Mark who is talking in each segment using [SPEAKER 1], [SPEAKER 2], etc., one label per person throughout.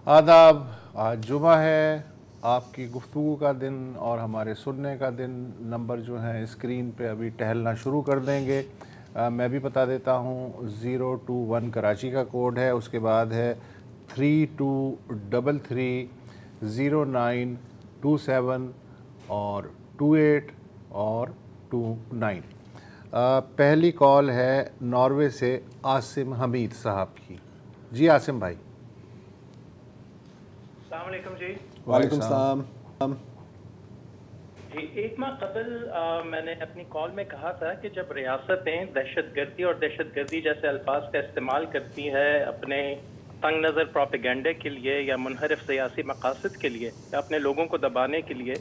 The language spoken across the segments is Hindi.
[SPEAKER 1] आदाब। आज जुमा है, आपकी गुफ्तगू का दिन और हमारे सुनने का दिन। नंबर जो हैं स्क्रीन पे अभी टहलना शुरू कर देंगे। मैं भी बता देता हूँ, 021 कराची का कोड है, उसके बाद है 32330927 और 28 और 29। पहली कॉल है नॉर्वे से आसिम हमीद साहब की। जी आसिम भाई।
[SPEAKER 2] अस्सलामुअलैकुम जी।
[SPEAKER 3] वालेकुम सलाम
[SPEAKER 2] जी, एक माह कबल मैंने अपनी कॉल में कहा था कि जब रियासतें दहशतगर्दी और दहशतगर्दी जैसे अल्फाज का इस्तेमाल करती है अपने तंग नज़र प्रोपेगेंडे के लिए या मुनहरिफ सियासी मकासद के लिए या अपने लोगों को दबाने के लिए,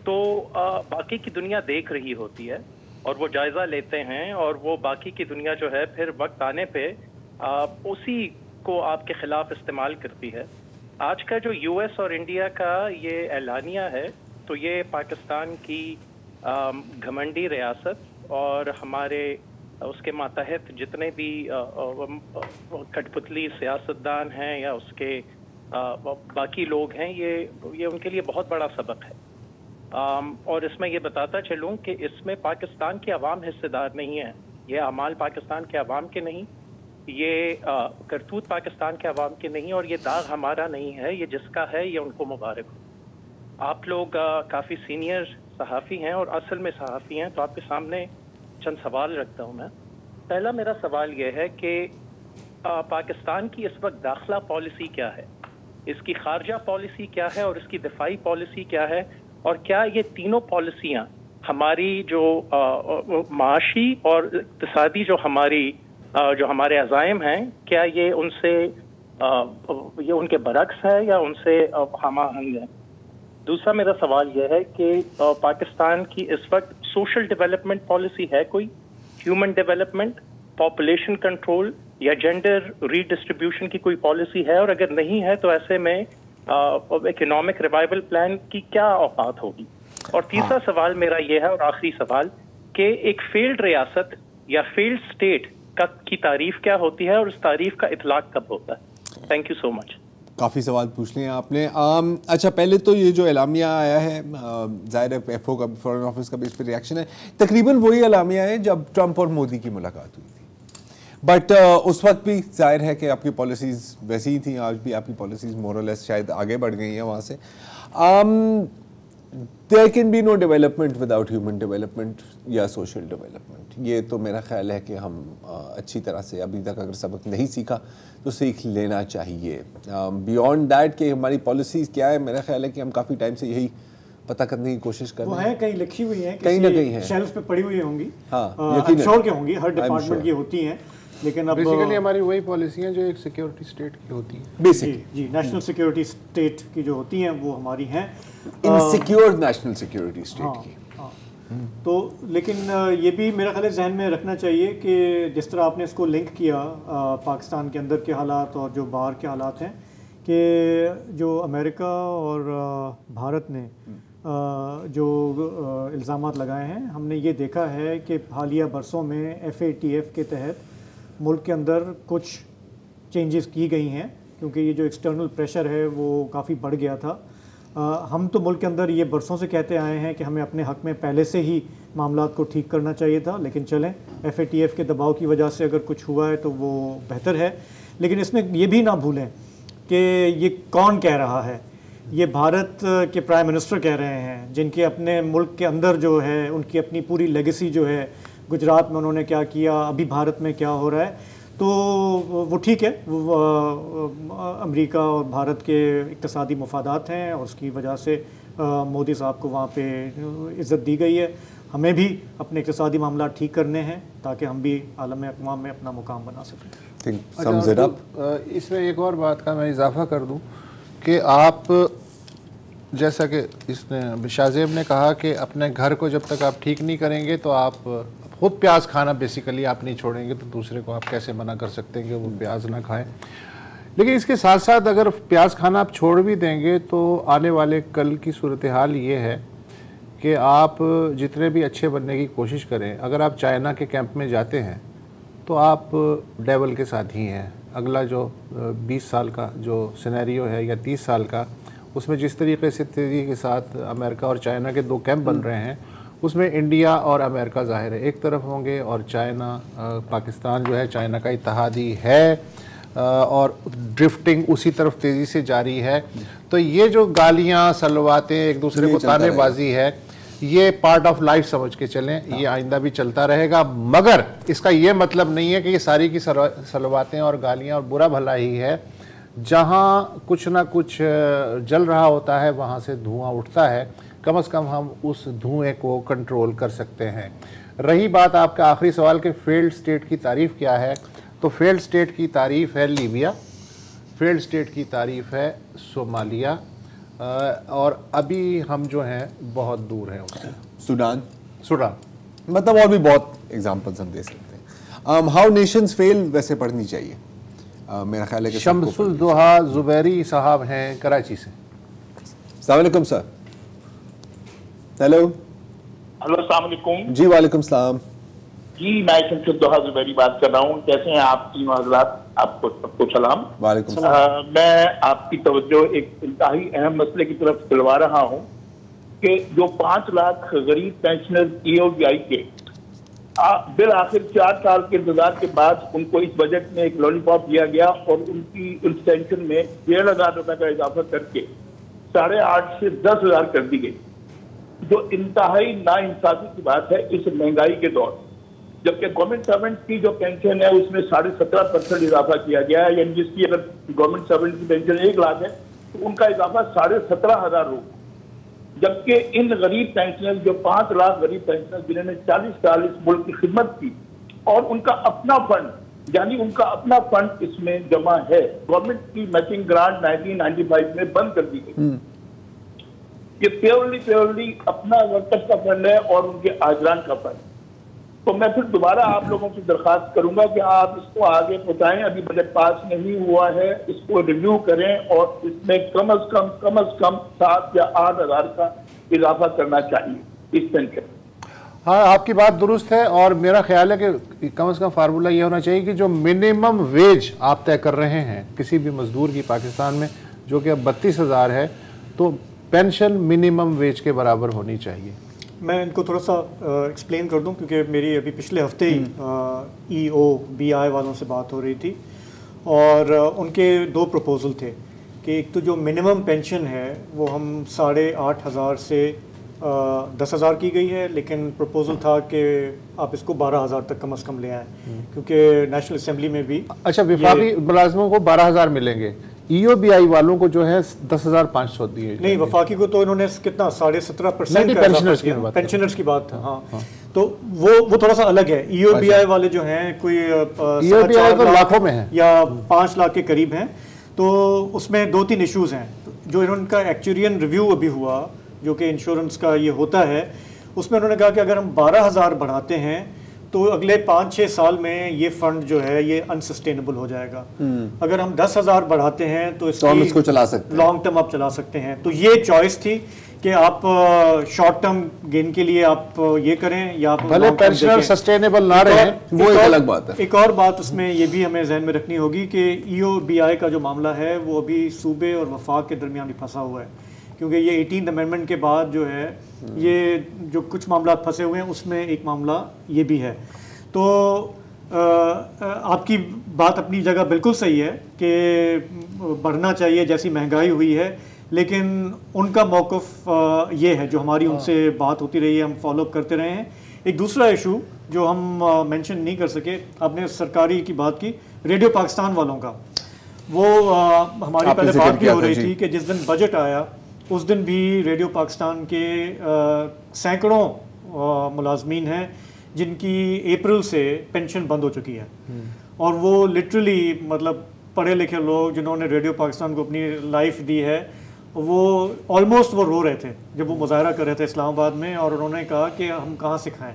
[SPEAKER 2] तो बाकी की दुनिया देख रही होती है और वो जायज़ा लेते हैं और वो बाकी की दुनिया जो है फिर वक्त आने पे उसी को आपके ख़िलाफ़ इस्तेमाल करती है। आज का जो यूएस और इंडिया का ये एलानिया है, तो ये पाकिस्तान की घमंडी रियासत और हमारे उसके मातहत जितने भी कठपुतली सियासतदान हैं या उसके बाकी लोग हैं, ये उनके लिए बहुत बड़ा सबक है। और इसमें ये बताता चलूँ कि इसमें पाकिस्तान की आवाम हिस्सेदार नहीं है। ये अमाल पाकिस्तान के अवाम के नहीं, ये करतूत पाकिस्तान के अवाम के नहीं, और ये दाग हमारा नहीं है। ये जिसका है ये उनको मुबारक हो। आप लोग काफ़ी सीनियर सहाफ़ी हैं और असल में सहाफ़ी हैं, तो आपके सामने चंद सवाल रखता हूँ मैं। पहला मेरा सवाल ये है कि पाकिस्तान की इस वक्त दाखिला पॉलिसी क्या है, इसकी खारजा पॉलिसी क्या है और इसकी दिफाई पॉलिसी क्या है, और क्या ये तीनों पॉलिसियाँ हमारी जो माशी और इक़्तिसादी जो हमारे अज़ाइम हैं, क्या ये उनके बरक्स है या उनसे हम आहंग है। दूसरा मेरा सवाल यह है कि पाकिस्तान की इस वक्त सोशल डेवलपमेंट पॉलिसी है कोई, ह्यूमन डेवलपमेंट, पॉपुलेशन कंट्रोल या जेंडर रीडिस्ट्रीब्यूशन की कोई पॉलिसी है, और अगर नहीं है तो ऐसे में इकोनॉमिक रिवाइवल प्लान की क्या औकात होगी। और तीसरा सवाल मेरा यह है और आखिरी सवाल कि एक फेल्ड रियासत या फेल्ड स्टेट की तारीफ क्या होती है और उस तारीफ का इतलाक कब होता है। Thank you so much.
[SPEAKER 3] काफ़ी सवाल पूछ लिए आपने। अच्छा, पहले तो ये जो एलामिया आया है, ज़ाहिर है एफओ का, फॉरेन ऑफिस का भी इस पर रिएक्शन है। तकरीबन वही एलामिया है जब ट्रंप और मोदी की मुलाकात हुई थी, बट उस वक्त भी जाहिर है कि आपकी पॉलिसीज़ वैसी ही थी। आज भी आपकी पॉलिसीज़ मोर और लेस शायद आगे बढ़ गई हैं वहाँ से। There can be no development without human development या सोशल डेवलपमेंट। ये तो मेरा ख्याल है कि हम अच्छी तरह से अभी तक अगर सबक नहीं सीखा तो सीख लेना चाहिए। बियॉन्ड दैट कि हमारी पॉलिसीज़ क्या है, मेरा ख्याल है कि हम काफ़ी टाइम से यही पता करने की कोशिश कर रहे हैं।
[SPEAKER 4] वो है, कहीं लिखी हुई है,
[SPEAKER 3] कहीं ना कहीं है,
[SPEAKER 4] शेल्फ पे पड़ी हुई होंगी।
[SPEAKER 3] हाँ,
[SPEAKER 4] श्योर के होंगी, हर डिपार्टमेंट की होती हैं, लेकिन अब
[SPEAKER 1] बेसिकली हमारी वही पॉलिसी हैं जो एक सिक्योरिटी स्टेट की होती है।
[SPEAKER 3] बेसिक
[SPEAKER 4] जी, नेशनल सिक्योरिटी स्टेट की जो होती हैं वो हमारी हैं,
[SPEAKER 3] इनसिक्योर नेशनल सिक्योरिटी स्टेट की।
[SPEAKER 4] तो लेकिन ये भी मेरा ख्याल है जहन में रखना चाहिए कि जिस तरह आपने इसको लिंक किया पाकिस्तान के अंदर के हालात और जो बाहर के हालात हैं, कि जो अमेरिका और भारत ने जो इल्ज़ामात लगाए हैं, हमने ये देखा है कि हालिया बरसों में FATF के तहत मुल्क के अंदर कुछ चेंजेस की गई हैं, क्योंकि ये जो एक्सटर्नल प्रेशर है वो काफ़ी बढ़ गया था। हम तो मुल्क के अंदर ये बरसों से कहते आए हैं कि हमें अपने हक़ में पहले से ही मामलात को ठीक करना चाहिए था, लेकिन चलें, FATF के दबाव की वजह से अगर कुछ हुआ है तो वो बेहतर है। लेकिन इसमें ये भी ना भूलें कि ये कौन कह रहा है। ये भारत के प्राइम मिनिस्टर कह रहे हैं, जिनके अपने मुल्क के अंदर जो है उनकी अपनी पूरी लेगेसी जो है, गुजरात में उन्होंने क्या किया, अभी भारत में क्या हो रहा है, तो वो ठीक है। वो अमेरिका और भारत के इक़्तिसादी मफादात हैं और उसकी वजह से मोदी साहब को वहाँ पे इज़्ज़त दी गई है। हमें भी अपने इक़्तिसादी मामला ठीक करने हैं ताकि हम भी आलम अक़वाम में अपना मुकाम बना सकें।
[SPEAKER 1] इसमें एक और बात का मैं इजाफ़ा कर दूँ कि आप, जैसा कि इसने शाहजेब ने कहा कि अपने घर को जब तक आप ठीक नहीं करेंगे तो आप खुद प्याज खाना बेसिकली आप नहीं छोड़ेंगे, तो दूसरे को आप कैसे मना कर सकते हैं कि वो प्याज ना खाएं। लेकिन इसके साथ साथ अगर प्याज खाना आप छोड़ भी देंगे तो आने वाले कल की सूरत हाल ये है कि आप जितने भी अच्छे बनने की कोशिश करें, अगर आप चाइना के कैंप में जाते हैं तो आप डेवल के साथ ही हैं। अगला जो 20 साल का जो सिनेरियो है या 30 साल का, उसमें जिस तरीके से तेज़ी के साथ अमेरिका और चाइना के दो कैंप बन रहे हैं, उसमें इंडिया और अमेरिका ज़ाहिर है एक तरफ होंगे और चाइना, पाकिस्तान जो है चाइना का इत्तेहादी है और ड्रिफ्टिंग उसी तरफ तेज़ी से जारी है। तो ये जो गालियाँ, सलवातें, एक दूसरे को तानेबाजी है, ये पार्ट ऑफ लाइफ समझ के चलें, ये आइंदा भी चलता रहेगा। मगर इसका ये मतलब नहीं है कि ये सारी की सलवातें और गालियाँ और बुरा भला ही है। जहाँ कुछ ना कुछ जल रहा होता है वहाँ से धुआं उठता है, कम से कम हम उस धुएं को कंट्रोल कर सकते हैं। रही बात आपका आखिरी सवाल कि फेल्ड स्टेट की तारीफ़ क्या है, तो फेल्ड स्टेट की तारीफ़ है लीबिया, फेल्ड स्टेट की तारीफ़ है सोमालिया, और अभी हम जो हैं बहुत दूर हैं उससे।
[SPEAKER 3] सूडान,
[SPEAKER 1] मतलब
[SPEAKER 3] और भी बहुत एग्जांपल्स हम दे सकते हैं। हाउ नेशंस फेल वैसे पढ़नी चाहिए, मेरा ख्याल है कि
[SPEAKER 1] शम्सुल दुहा जुबैरी साहब हैं कराची से।
[SPEAKER 3] अस्सलाम वालेकुम सर। हेलो
[SPEAKER 5] अस्सलाम वालेकुम।
[SPEAKER 3] जी वालेकुम सलाम
[SPEAKER 5] जी, मैं शम्सुल दुहा जुबैरी बात कर रहा हूँ। कैसे हैं आप तीनों हजरात? आपको सबको सलाम।
[SPEAKER 3] वालेकुम सलाम।
[SPEAKER 5] मैं आपकी तवज्जो एक इंतहाई अहम मसले की तरफ दिलवा रहा हूँ कि जो 5 लाख गरीब पेंशनर EOBI के बिल आखिर 4 साल के इंतजार के बाद उनको इस बजट में एक लॉलीपॉप दिया गया और उनकी उस पेंशन में 1,500 रुपए का इजाफा करके 8,500 से 10,000 कर दी गई, जो इंतहाई नाइंसाफी की बात है इस महंगाई के दौर। जबकि गवर्नमेंट सर्वेंट की जो पेंशन है उसमें 17.5% इजाफा किया गया है, यानी जिसकी अगर गवर्नमेंट सर्वेंट की पेंशन 1 लाख है तो उनका इजाफा 17,500 होगा। जबकि इन गरीब पेंशनर, जो 5 लाख गरीब पेंशनर जिन्होंने 40 साल इस मुल्क की खिदमत की और उनका अपना फंड, यानी उनका अपना फंड इसमें जमा है, गवर्नमेंट की मैचिंग ग्रांट 1995 में बंद कर दी गई। ये प्योरली अपना वर्कर्स का फंड है और उनके आजरान का फंड। तो मैं फिर दोबारा आप लोगों से दरखास्त करूंगा कि आप इसको आगे पहुंचाएं। अभी बजट पास नहीं हुआ है, इसको रिव्यू करें और इसमें कम से कम 7 या 8 हज़ार का इजाफा करना चाहिए इस पेंशन।
[SPEAKER 1] हाँ, आपकी बात दुरुस्त है और मेरा ख्याल है कि कम से कम फार्मूला ये होना चाहिए कि जो मिनिमम वेज आप तय कर रहे हैं किसी भी मजदूर की पाकिस्तान में, जो कि अब 32,000 है, तो पेंशन मिनिमम वेज के बराबर होनी चाहिए।
[SPEAKER 4] मैं इनको थोड़ा सा एक्सप्लेन कर दूं, क्योंकि मेरी अभी पिछले हफ्ते ही EOBI वालों से बात हो रही थी और उनके 2 प्रपोजल थे कि एक तो जो मिनिमम पेंशन है वो हम 8,500 से 10,000 की गई है, लेकिन प्रपोजल था कि आप इसको 12,000 तक कम से कम ले आएँ, क्योंकि नेशनल असेंबली में भी
[SPEAKER 1] अच्छा विफाकी मुलाजमों को 12,000 मिलेंगे, EOBI वालों को जो है 10,500 दिए।
[SPEAKER 4] नहीं, वफाकी को तो इन्होंने कितना 17.5% पेंशनर्स की बात था। हाँ। तो वो थोड़ा सा अलग है। EOBI वाले जो हैं कोई
[SPEAKER 1] EOBI तो लाखों में है
[SPEAKER 4] या 5 लाख के करीब हैं। तो उसमें 2-3 इश्यूज हैं जो इनका एक्चुरियन रिव्यू अभी हुआ, जो कि इंश्योरेंस का ये होता है, उसमें उन्होंने कहा कि अगर हम 12,000 बढ़ाते हैं तो अगले 5-6 साल में ये फंड जो है ये अनसस्टेनेबल हो जाएगा। अगर हम 10,000 बढ़ाते हैं तो
[SPEAKER 3] इसको चला सकते हैं,
[SPEAKER 4] लॉन्ग टर्म आप चला सकते हैं। तो ये चॉइस थी कि आप शॉर्ट टर्म गेन के लिए आप ये करें या आप
[SPEAKER 1] भले पेंशनर सस्टेनेबल ना रहे,
[SPEAKER 3] वो एक अलग बात है।
[SPEAKER 4] एक और बात उसमें ये भी हमें जहन में रखनी होगी कि EOBI का जो मामला है वो अभी सूबे और वफाक के दरमियान भी फंसा हुआ है, क्योंकि ये 18th अमेंडमेंट के बाद जो है ये जो कुछ मामला फंसे हुए हैं उसमें एक मामला ये भी है। तो आपकी बात अपनी जगह बिल्कुल सही है कि बढ़ना चाहिए जैसी महंगाई हुई है, लेकिन उनका मौक़िफ़ ये है जो हमारी उनसे बात होती रही है, हम फॉलोअप करते रहे हैं। एक दूसरा इशू जो हम मेंशन नहीं कर सके, आपने सरकारी की बात की, रेडियो पाकिस्तान वालों का, वो हमारी पहले बात भी हो रही थी कि जिस दिन बजट आया उस दिन भी रेडियो पाकिस्तान के सैकड़ों मुलाजमीन हैं जिनकी अप्रैल से पेंशन बंद हो चुकी है। और वो लिटरली मतलब पढ़े लिखे लोग जिन्होंने रेडियो पाकिस्तान को अपनी लाइफ दी है, वो ऑलमोस्ट वो रो रहे थे जब वो मुजाहरा कर रहे थे इस्लामाबाद में, और उन्होंने कहा कि हम कहाँ से खाएं।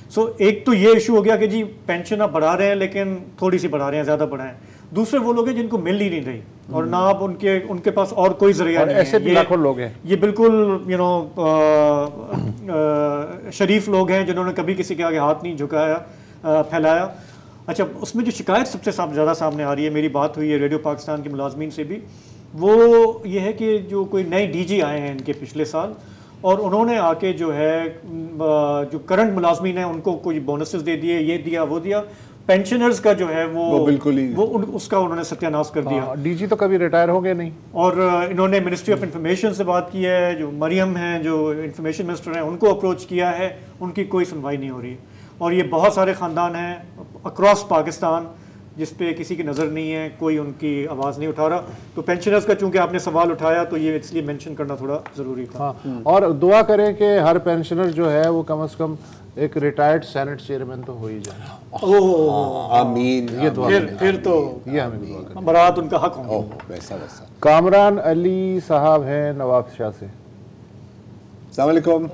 [SPEAKER 4] सो एक तो ये इशू हो गया कि जी पेंशन आप बढ़ा रहे हैं लेकिन थोड़ी सी बढ़ा रहे हैं, ज़्यादा बढ़ाएं। दूसरे वो लोग हैं जिनको मिल ही नहीं रही और ना अब उनके पास और कोई जरिया नहीं है।
[SPEAKER 1] ऐसे भी लाखों लोग हैं,
[SPEAKER 4] ये बिल्कुल शरीफ लोग हैं जिन्होंने कभी किसी के आगे हाथ नहीं झुकाया फैलाया, अच्छा, उसमें जो शिकायत सबसे ज़्यादा सामने आ रही है, मेरी बात हुई है रेडियो पाकिस्तान के मुलाजमीन से भी, वो ये है कि जो कोई नए डीजी आए हैं इनके पिछले साल, और उन्होंने आके जो है जो करंट मुलाजमीन हैं उनको कोई बोनसेस दे दिए, ये दिया वो दिया, पेंशनर्स का जो है वो
[SPEAKER 3] बिल्कुल ही
[SPEAKER 4] उसका उन्होंने सत्यानाश कर दिया।
[SPEAKER 1] डीजी तो कभी रिटायर हो गए नहीं।
[SPEAKER 4] और इन्होंने मिनिस्ट्री ऑफ इंफॉर्मेशन से बात की है, जो मरियम हैं जो इंफॉर्मेशन मिनिस्टर हैं उनको अप्रोच किया है, उनकी कोई सुनवाई नहीं हो रही। और ये बहुत सारे ख़ानदान हैं अक्रॉस पाकिस्तान जिस पे किसी की नज़र नहीं है, कोई उनकी आवाज़ नहीं उठा रहा। तो पेंशनर्स का चूंकि आपने सवाल उठाया तो ये इसलिए मेंशन करना थोड़ा ज़रूरी था।
[SPEAKER 1] हाँ, और दुआ करें कि हर पेंशनर जो है वो कम से कम एक रिटायर्ड सेनेट चेयरमैन तो हो ही जाए।
[SPEAKER 3] आमीन।
[SPEAKER 1] ये दुआ
[SPEAKER 4] फिर तो
[SPEAKER 1] ये हमें दुआ करें।
[SPEAKER 4] बरात उनका हक होगा।
[SPEAKER 3] वैसा वैसा।
[SPEAKER 1] कामरान अली साहब हैं नवाब शाह से।
[SPEAKER 3] अस्सलाम वालेकुम।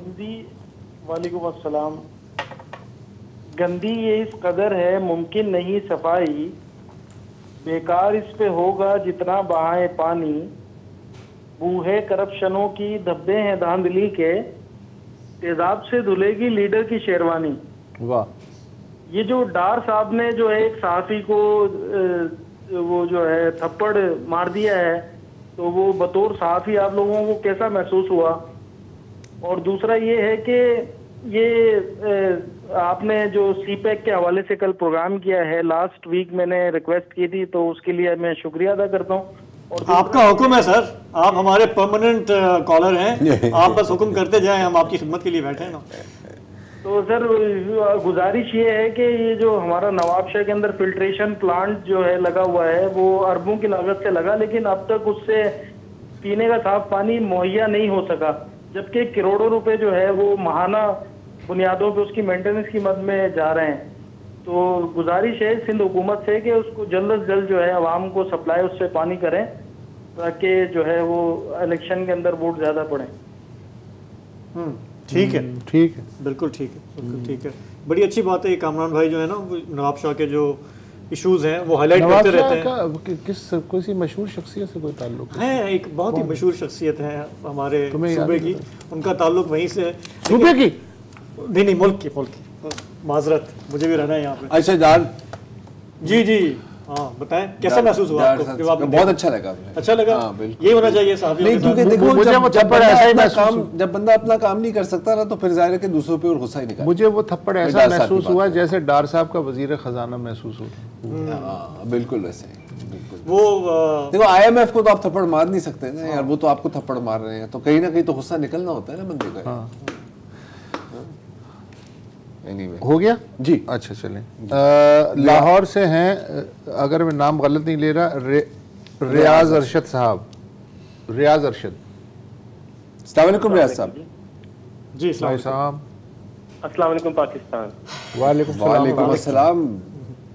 [SPEAKER 6] वालेकुम अस्सलाम। गंदी ये इस कदर है, मुमकिन नहीं सफाई, बेकार इस पे होगा जितना बहाए पानी, बूहे करप्शनों की धब्बे हैं धांधली के, तेजाब से धुलेगी लीडर की शेरवानी।
[SPEAKER 1] वाह।
[SPEAKER 6] ये जो डार साहब ने जो है एक सहाफी को वो जो है थप्पड़ मार दिया है, तो वो बतौर सहाफी आप लोगों को कैसा महसूस हुआ? और दूसरा ये है कि ये आपने जो सीपैक के हवाले से कल प्रोग्राम किया है, लास्ट वीक मैंने रिक्वेस्ट की थी, तो उसके लिए मैं शुक्रिया अदा करता हूँ। और
[SPEAKER 4] आपका हुक्म है सर, आप हमारे परमानेंट कॉलर हैं, आप बस हुक्म करते जाएं, हम आपकी खिदमत के लिए बैठे हैं ना।
[SPEAKER 6] तो सर गुजारिश ये है कि ये जो हमारा नवाबशाह के अंदर फिल्ट्रेशन प्लांट जो है लगा हुआ है, वो अरबों की लागत से लगा, लेकिन अब तक उससे पीने का साफ पानी मुहैया नहीं हो सका, जबकि करोड़ों रुपए जो है वो माहाना बुनियादों पे उसकी मेंटेनेंस की मद में जा रहे हैं। तो गुजारिश है सिंध हुकूमत से कि उसको जल्द से जल्द जो है आवाम को सप्लाई उससे पानी करें, ताकि जो है वो इलेक्शन के अंदर वोट ज्यादा पड़े।
[SPEAKER 4] ठीक है,
[SPEAKER 1] ठीक है,
[SPEAKER 4] बिल्कुल ठीक है, बिल्कुल ठीक है। बड़ी अच्छी बात है। ये कामरान भाई जो है ना, नवाब शाह के जो इश्यूज हैं वो हाईलाइट करते रहते हैं।
[SPEAKER 1] किस किसी मशहूर शख्सियत से कोई ताल्लुक
[SPEAKER 4] है? एक बहुत ही मशहूर शख्सियत है हमारे सूबे की, उनका ताल्लुक वहीं से है।
[SPEAKER 1] सूबे की
[SPEAKER 4] नहीं, मुल्क की माजरत, मुझे भी रहना है यहाँ पे।
[SPEAKER 3] अच्छा जान
[SPEAKER 4] जी हाँ, बताएं कैसा महसूस हुआ आपको?
[SPEAKER 3] बहुत अच्छा लगा।
[SPEAKER 4] अच्छा लगा। ये होना चाहिए साहब।
[SPEAKER 3] नहीं, क्योंकि देखो
[SPEAKER 1] मुझे वो थप्पड़ ऐसा ही महसूस,
[SPEAKER 3] जब बंदा अपना काम नहीं कर सकता ना, तो फिर जाहिर है कि दूसरों पे और गुस्सा ही निकलता।
[SPEAKER 1] मुझे वो थप्पड़ ऐसा महसूस हुआ जैसे डार साहब का वजीर खजाना महसूस हुआ।
[SPEAKER 3] बिल्कुल वैसे, बिल्कुल।
[SPEAKER 4] वो
[SPEAKER 3] देखो IMF को तो आप थप्पड़ मार नहीं सकते ना यार, वो तो आपको थप्पड़ मार रहे हैं, तो कहीं ना कहीं तो गुस्सा निकलना होता है ना बंदे का।
[SPEAKER 1] Anyway. हो गया
[SPEAKER 3] जी।
[SPEAKER 1] अच्छा चलें। लाहौर से हैं, अगर मैं नाम गलत नहीं ले रहा, रियाज अरशद साहब। रियाज अरशद।
[SPEAKER 3] अस्सलाम वालेकुम रियाज साहब।
[SPEAKER 4] जी
[SPEAKER 1] भाई साहब।
[SPEAKER 6] अस्सलाम वालेकुम पाकिस्तान।
[SPEAKER 3] वालेकुम अस्सलाम।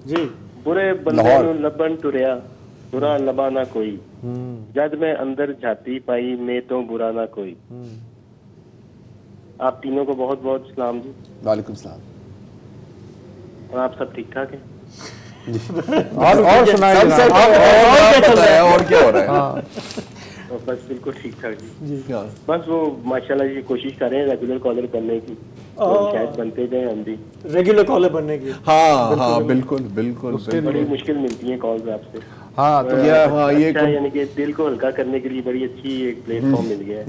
[SPEAKER 4] जी।
[SPEAKER 6] बुरे बंदे नु लबन टुरिया, बुरा लबा ना कोई, जद में अंदर जाती पाई मैं तो बुरा ना कोई। आप तीनों को बहुत बहुत सलाम जी।
[SPEAKER 3] वालेकुम सलाम।
[SPEAKER 6] और आप सब ठीक ठाक हैं?
[SPEAKER 1] और सुनाइए
[SPEAKER 3] और क्या हो रहा है?
[SPEAKER 6] तो बस बिल्कुल ठीक ठाक जी। बस वो माशाल्लाह जी कोशिश कर रहे हैं रेगुलर कॉलर करने की, तो शायद बनते जाए हम भी
[SPEAKER 4] रेगुलर कॉलर बनने की।
[SPEAKER 3] हाँ बिल्कुल बिल्कुल।
[SPEAKER 6] बड़ी मुश्किल मिलती है कॉल्स आपसे।
[SPEAKER 1] हाँ तो
[SPEAKER 3] ये
[SPEAKER 6] यानी कि दिल को हल्का करने के लिए बड़ी अच्छी एक प्लेटफॉर्म मिल गया है।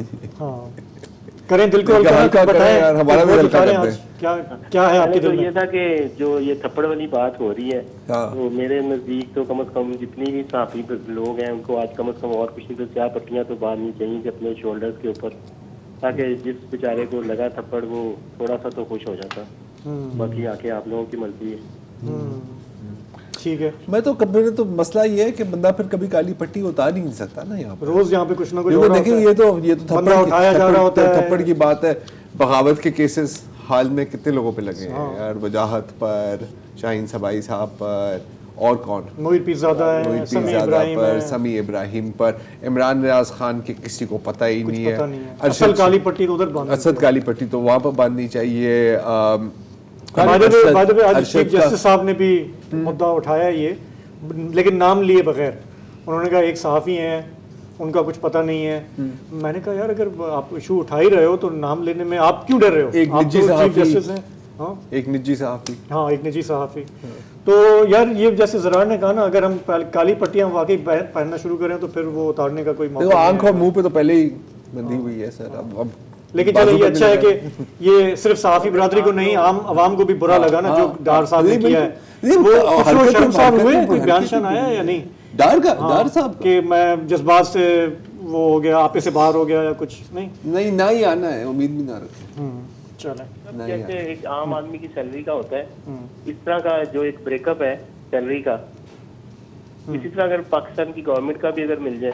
[SPEAKER 4] करें दिल को हल्का बताएं यार, हमारा भी हल्का कर दें। क्या है आपके दिल में?
[SPEAKER 6] ये था कि जो ये थप्पड़ वाली बात हो रही है, तो मेरे नजदीक तो कम से कम जितनी भी सहाफी लोग हैं उनको आज कम से कम और कुछ नहीं तो चार पट्टियां तो बांधनी चाहिए अपने शोल्डर्स के ऊपर, ताकि जिस बेचारे को लगा थप्पड़ वो थोड़ा सा तो खुश हो जाता। बाकी आके आप लोगों की मर्जी है।
[SPEAKER 4] ठीक है।
[SPEAKER 3] मैं तो कभी तो मसला ये है कि बंदा फिर कभी काली पट्टी उतार ही नहीं सकता ना यहाँ पर।
[SPEAKER 4] रोज यहाँ पे कुछ ना कुछ
[SPEAKER 3] देखिए, ये तो थप्पड़
[SPEAKER 4] उठाया जा रहा होता है।
[SPEAKER 3] थप्पड़ की बात है। बगावत के केसेस हाल में कितने लोगों पे लगे हैं यार, वजाहत पर, शाहीन सबाई साहब पर, और कौन,
[SPEAKER 4] मोहित पीरज़ादा है,
[SPEAKER 3] समी इब्राहिम पर, इमरान रियाज खान के किसी को पता ही नहीं है।
[SPEAKER 4] असद काली पट्टी तो उधर बांधनी,
[SPEAKER 3] असद काली पट्टी तो वहाँ पर बांधनी चाहिए।
[SPEAKER 4] चीफ जस्टिस साहब ने भी मुद्दा उठाया ये, लेकिन नाम लिए बगैर। उन्होंने कहा एक सहाफ़ी हैं, उनका कुछ पता नहीं है। मैंने कहा यार अगर आप इशू उठा ही रहे हो तो नाम लेने में आप क्यों डर रहे हो?
[SPEAKER 3] एक
[SPEAKER 4] आप तो चीफ जस्टिस हैं। हाँ
[SPEAKER 3] एक निजी सहाफ़ी।
[SPEAKER 4] हाँ, एक निजी सहाफ़ी। तो यार ये जैसे ज़रार ने कहा ना, अगर हम काली पट्टियाँ वाकई पहनना शुरू करें तो फिर वो उतारने का कोई मौका
[SPEAKER 3] आंख और मुंह पे तो पहले ही बंधी हुई है सर। अब
[SPEAKER 4] लेकिन चलो ये अच्छा है कि ये सिर्फ सहाफ़ी बरादरी को नहीं, आम आवाम को भी बुरा लगा ना जो डार साहब ने किया है। वो शर्मसार हुए, कोई बयान शान आया या नहीं
[SPEAKER 3] डार साहब
[SPEAKER 4] कि मैं जज्बात से वो हो गया, आपे से बाहर हो गया या कुछ? नहीं
[SPEAKER 3] ना ही आना है, उम्मीद भी ना रखें।
[SPEAKER 4] चले
[SPEAKER 7] जैसे एक आम आदमी की सैलरी का होता है, इस तरह का जो एक ब्रेकअप है सैलरी का, इसी तरह अगर पाकिस्तान की गवर्नमेंट का भी अगर मिल जाए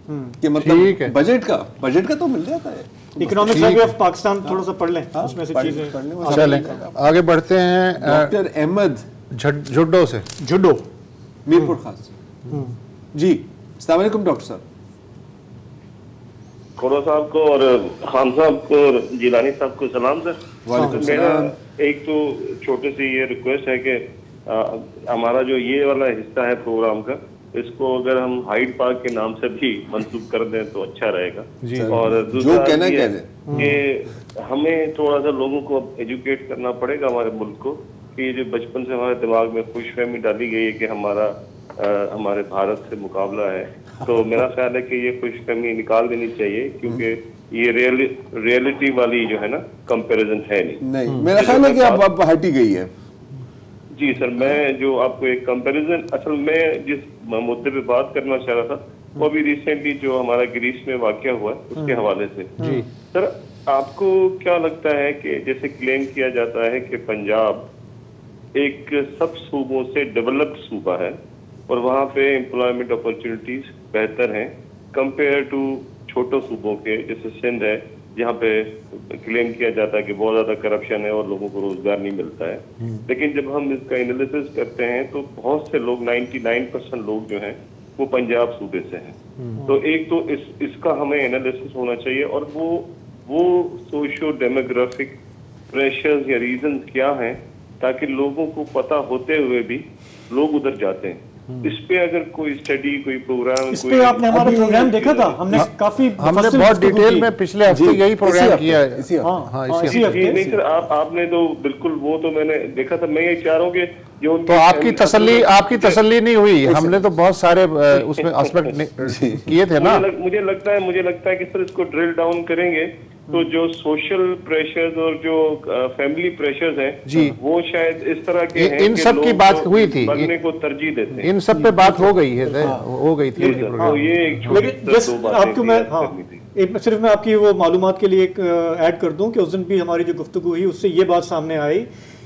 [SPEAKER 3] कि मतलब बजट का तो मिल जाता है।
[SPEAKER 4] इकोनॉमिक सर्वे ऑफ पाकिस्तान थोड़ा सा पढ़ लें, उसमें से चीजें।
[SPEAKER 1] चलें आगे बढ़ते हैं
[SPEAKER 3] डॉक्टर अहमद
[SPEAKER 1] जुड्डो से।
[SPEAKER 4] जुड्डो
[SPEAKER 3] मीरपुर खास जी। अस्सलाम वालेकुम डॉक्टर साहब।
[SPEAKER 8] खोरा साहब को और खान साहब को और जिलानी साहब को सलाम सर। मेरा एक तो छोटे सी ये रिक्वेस्ट है कि हमारा जो ये वाला हिस्सा है प्रोग्राम का, इसको अगर हम हाइड पार्क के नाम से भी मंसूब कर दें तो अच्छा रहेगा। और दूसरा कि हमें थोड़ा सा लोगों को एजुकेट करना पड़ेगा हमारे मुल्क को, कि जो बचपन से हमारे दिमाग में खुशफहमी डाली गई है कि हमारे भारत से मुकाबला है, तो मेरा ख्याल है कि ये खुशफहमी निकाल देनी चाहिए, क्योंकि ये रियलिटी वाली जो है ना कंपैरिजन है नहीं।
[SPEAKER 3] मेरा ख्याल है कि अब हटी गई है।
[SPEAKER 8] जी सर, मैं जो आपको एक कंपैरिजन, असल में जिस मुद्दे पे बात करना चाह रहा था वो अभी रिसेंटली जो हमारा ग्रीस में वाकया हुआ उसके हवाले से। जी सर, आपको क्या लगता है कि जैसे क्लेम किया जाता है कि पंजाब एक सब सूबों से डेवलप्ड सूबा है और वहाँ पे एम्प्लॉयमेंट अपॉर्चुनिटीज बेहतर हैं कंपेयर टू छोटे सूबों के, जैसे सिंध है जहाँ पे क्लेम किया जाता है कि बहुत ज्यादा करप्शन है और लोगों को रोजगार नहीं मिलता है। लेकिन जब हम इसका एनालिसिस करते हैं तो बहुत से लोग 99% लोग जो हैं वो पंजाब सूबे से हैं। तो एक तो इसका हमें एनालिसिस होना चाहिए, और वो सोशियो डेमोग्राफिक प्रेशर्स या रीजंस क्या हैं ताकि लोगों को पता होते हुए भी लोग उधर जाते हैं। इस पे अगर कोई स्टडी, कोई प्रोग्राम,
[SPEAKER 4] इस पे आपने हमारा प्रोग्राम देखा था? हमने
[SPEAKER 1] बहुत डिटेल में पिछले हफ्ते यही प्रोग्राम किया है।
[SPEAKER 4] इसी हफ्ते
[SPEAKER 8] नहीं सर, आपने तो बिल्कुल, वो तो मैंने देखा था। मैं ये चाह रहा हूँ कि जो
[SPEAKER 1] तो आपकी तसल्ली नहीं हुई। हमने तो बहुत सारे उसमें एस्पेक्ट किए थे ना।
[SPEAKER 8] मुझे लगता है कि सर इसको ड्रिल डाउन करेंगे तो जो सोशल प्रेशर्स और जो फैमिली प्रेशर्स हैं वो शायद इस तरह के हैं,
[SPEAKER 1] इन सब की बात हुई थी,
[SPEAKER 8] बनने को तरजीह देते हैं।
[SPEAKER 1] इन सब पे बात हो गई है, हो गई थी प्रोग्राम।
[SPEAKER 8] ये एक
[SPEAKER 4] सिर्फ मैं आपकी वो मालूमात के लिए एक ऐड कर दूं कि उस दिन भी हमारी जो गुफ्तगू हुई उससे ये बात सामने आई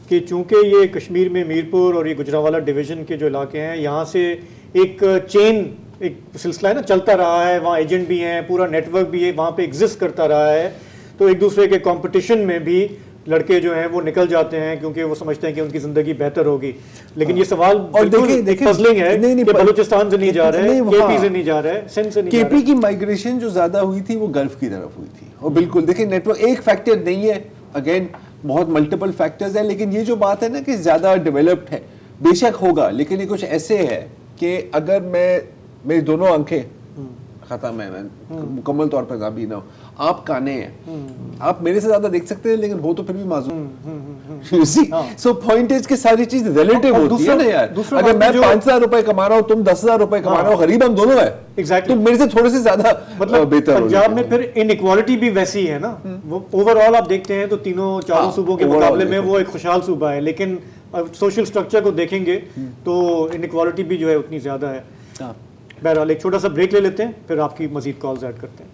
[SPEAKER 4] कि चूंकि ये कश्मीर में मीरपुर और ये गुजरांवाला डिवीज़न के जो इलाके हैं, यहाँ से एक चेन, एक सिलसिला है ना, चलता रहा है। वहाँ एजेंट भी हैं, पूरा नेटवर्क भी है, वहाँ पे एग्जिस्ट करता रहा है। तो एक दूसरे के कंपटीशन में भी लड़के जो हैं वो निकल जाते हैं क्योंकि वो समझते हैं कि उनकी ज़िंदगी बेहतर होगी। लेकिन ये सवाल और देखिए पजलिंग है कि बलूचिस्तान से नहीं जा रहे हैं, केपी से नहीं जा रहे हैं, सिंध से नहीं जा रहे।
[SPEAKER 3] केपी की माइग्रेशन जो ज़्यादा हुई थी वो गल्फ की तरफ हुई थी। और बिल्कुल देखिए, नेटवर्क एक फैक्टर नहीं है, अगेन बहुत मल्टीपल फैक्टर्स हैं। लेकिन ये जो बात है ना कि ज़्यादा डेवलप्ड है, बेशक होगा, लेकिन ये कुछ ऐसे है कि अगर मेरी दोनों आंखें खत्म है, मैं मुकम्मल तौर पर गाबी ना हो, आप काने हैं, आप मेरे से ज्यादा देख सकते हैं लेकिन हो तो फिर भी माजूम। सो पॉइंट इज कि सारी चीज रिलेटिव होती है ना यार। अगर मैं 5,000 रुपए कमा रहा हूँ, तुम 10,000 रुपए कमा रहे हो, गरीब हम दोनों है,
[SPEAKER 4] एग्जैक्टली,
[SPEAKER 3] तो मेरे से थोड़े से ज्यादा
[SPEAKER 4] मतलब
[SPEAKER 3] बेहतर।
[SPEAKER 4] पंजाब में फिर इनइक्वालिटी भी वैसी है ना। वो ओवरऑल आप देखते हैं तो तीनों चारों सूबों के मुकाबले में वो एक खुशहाल सूबा है, लेकिन सोशल स्ट्रक्चर को देखेंगे तो इनइक्वालिटी भी जो है उतनी ज्यादा है। बहरहाल एक छोटा सा ब्रेक ले लेते हैं, फिर आपकी मजीद कॉल्स ऐड करते हैं।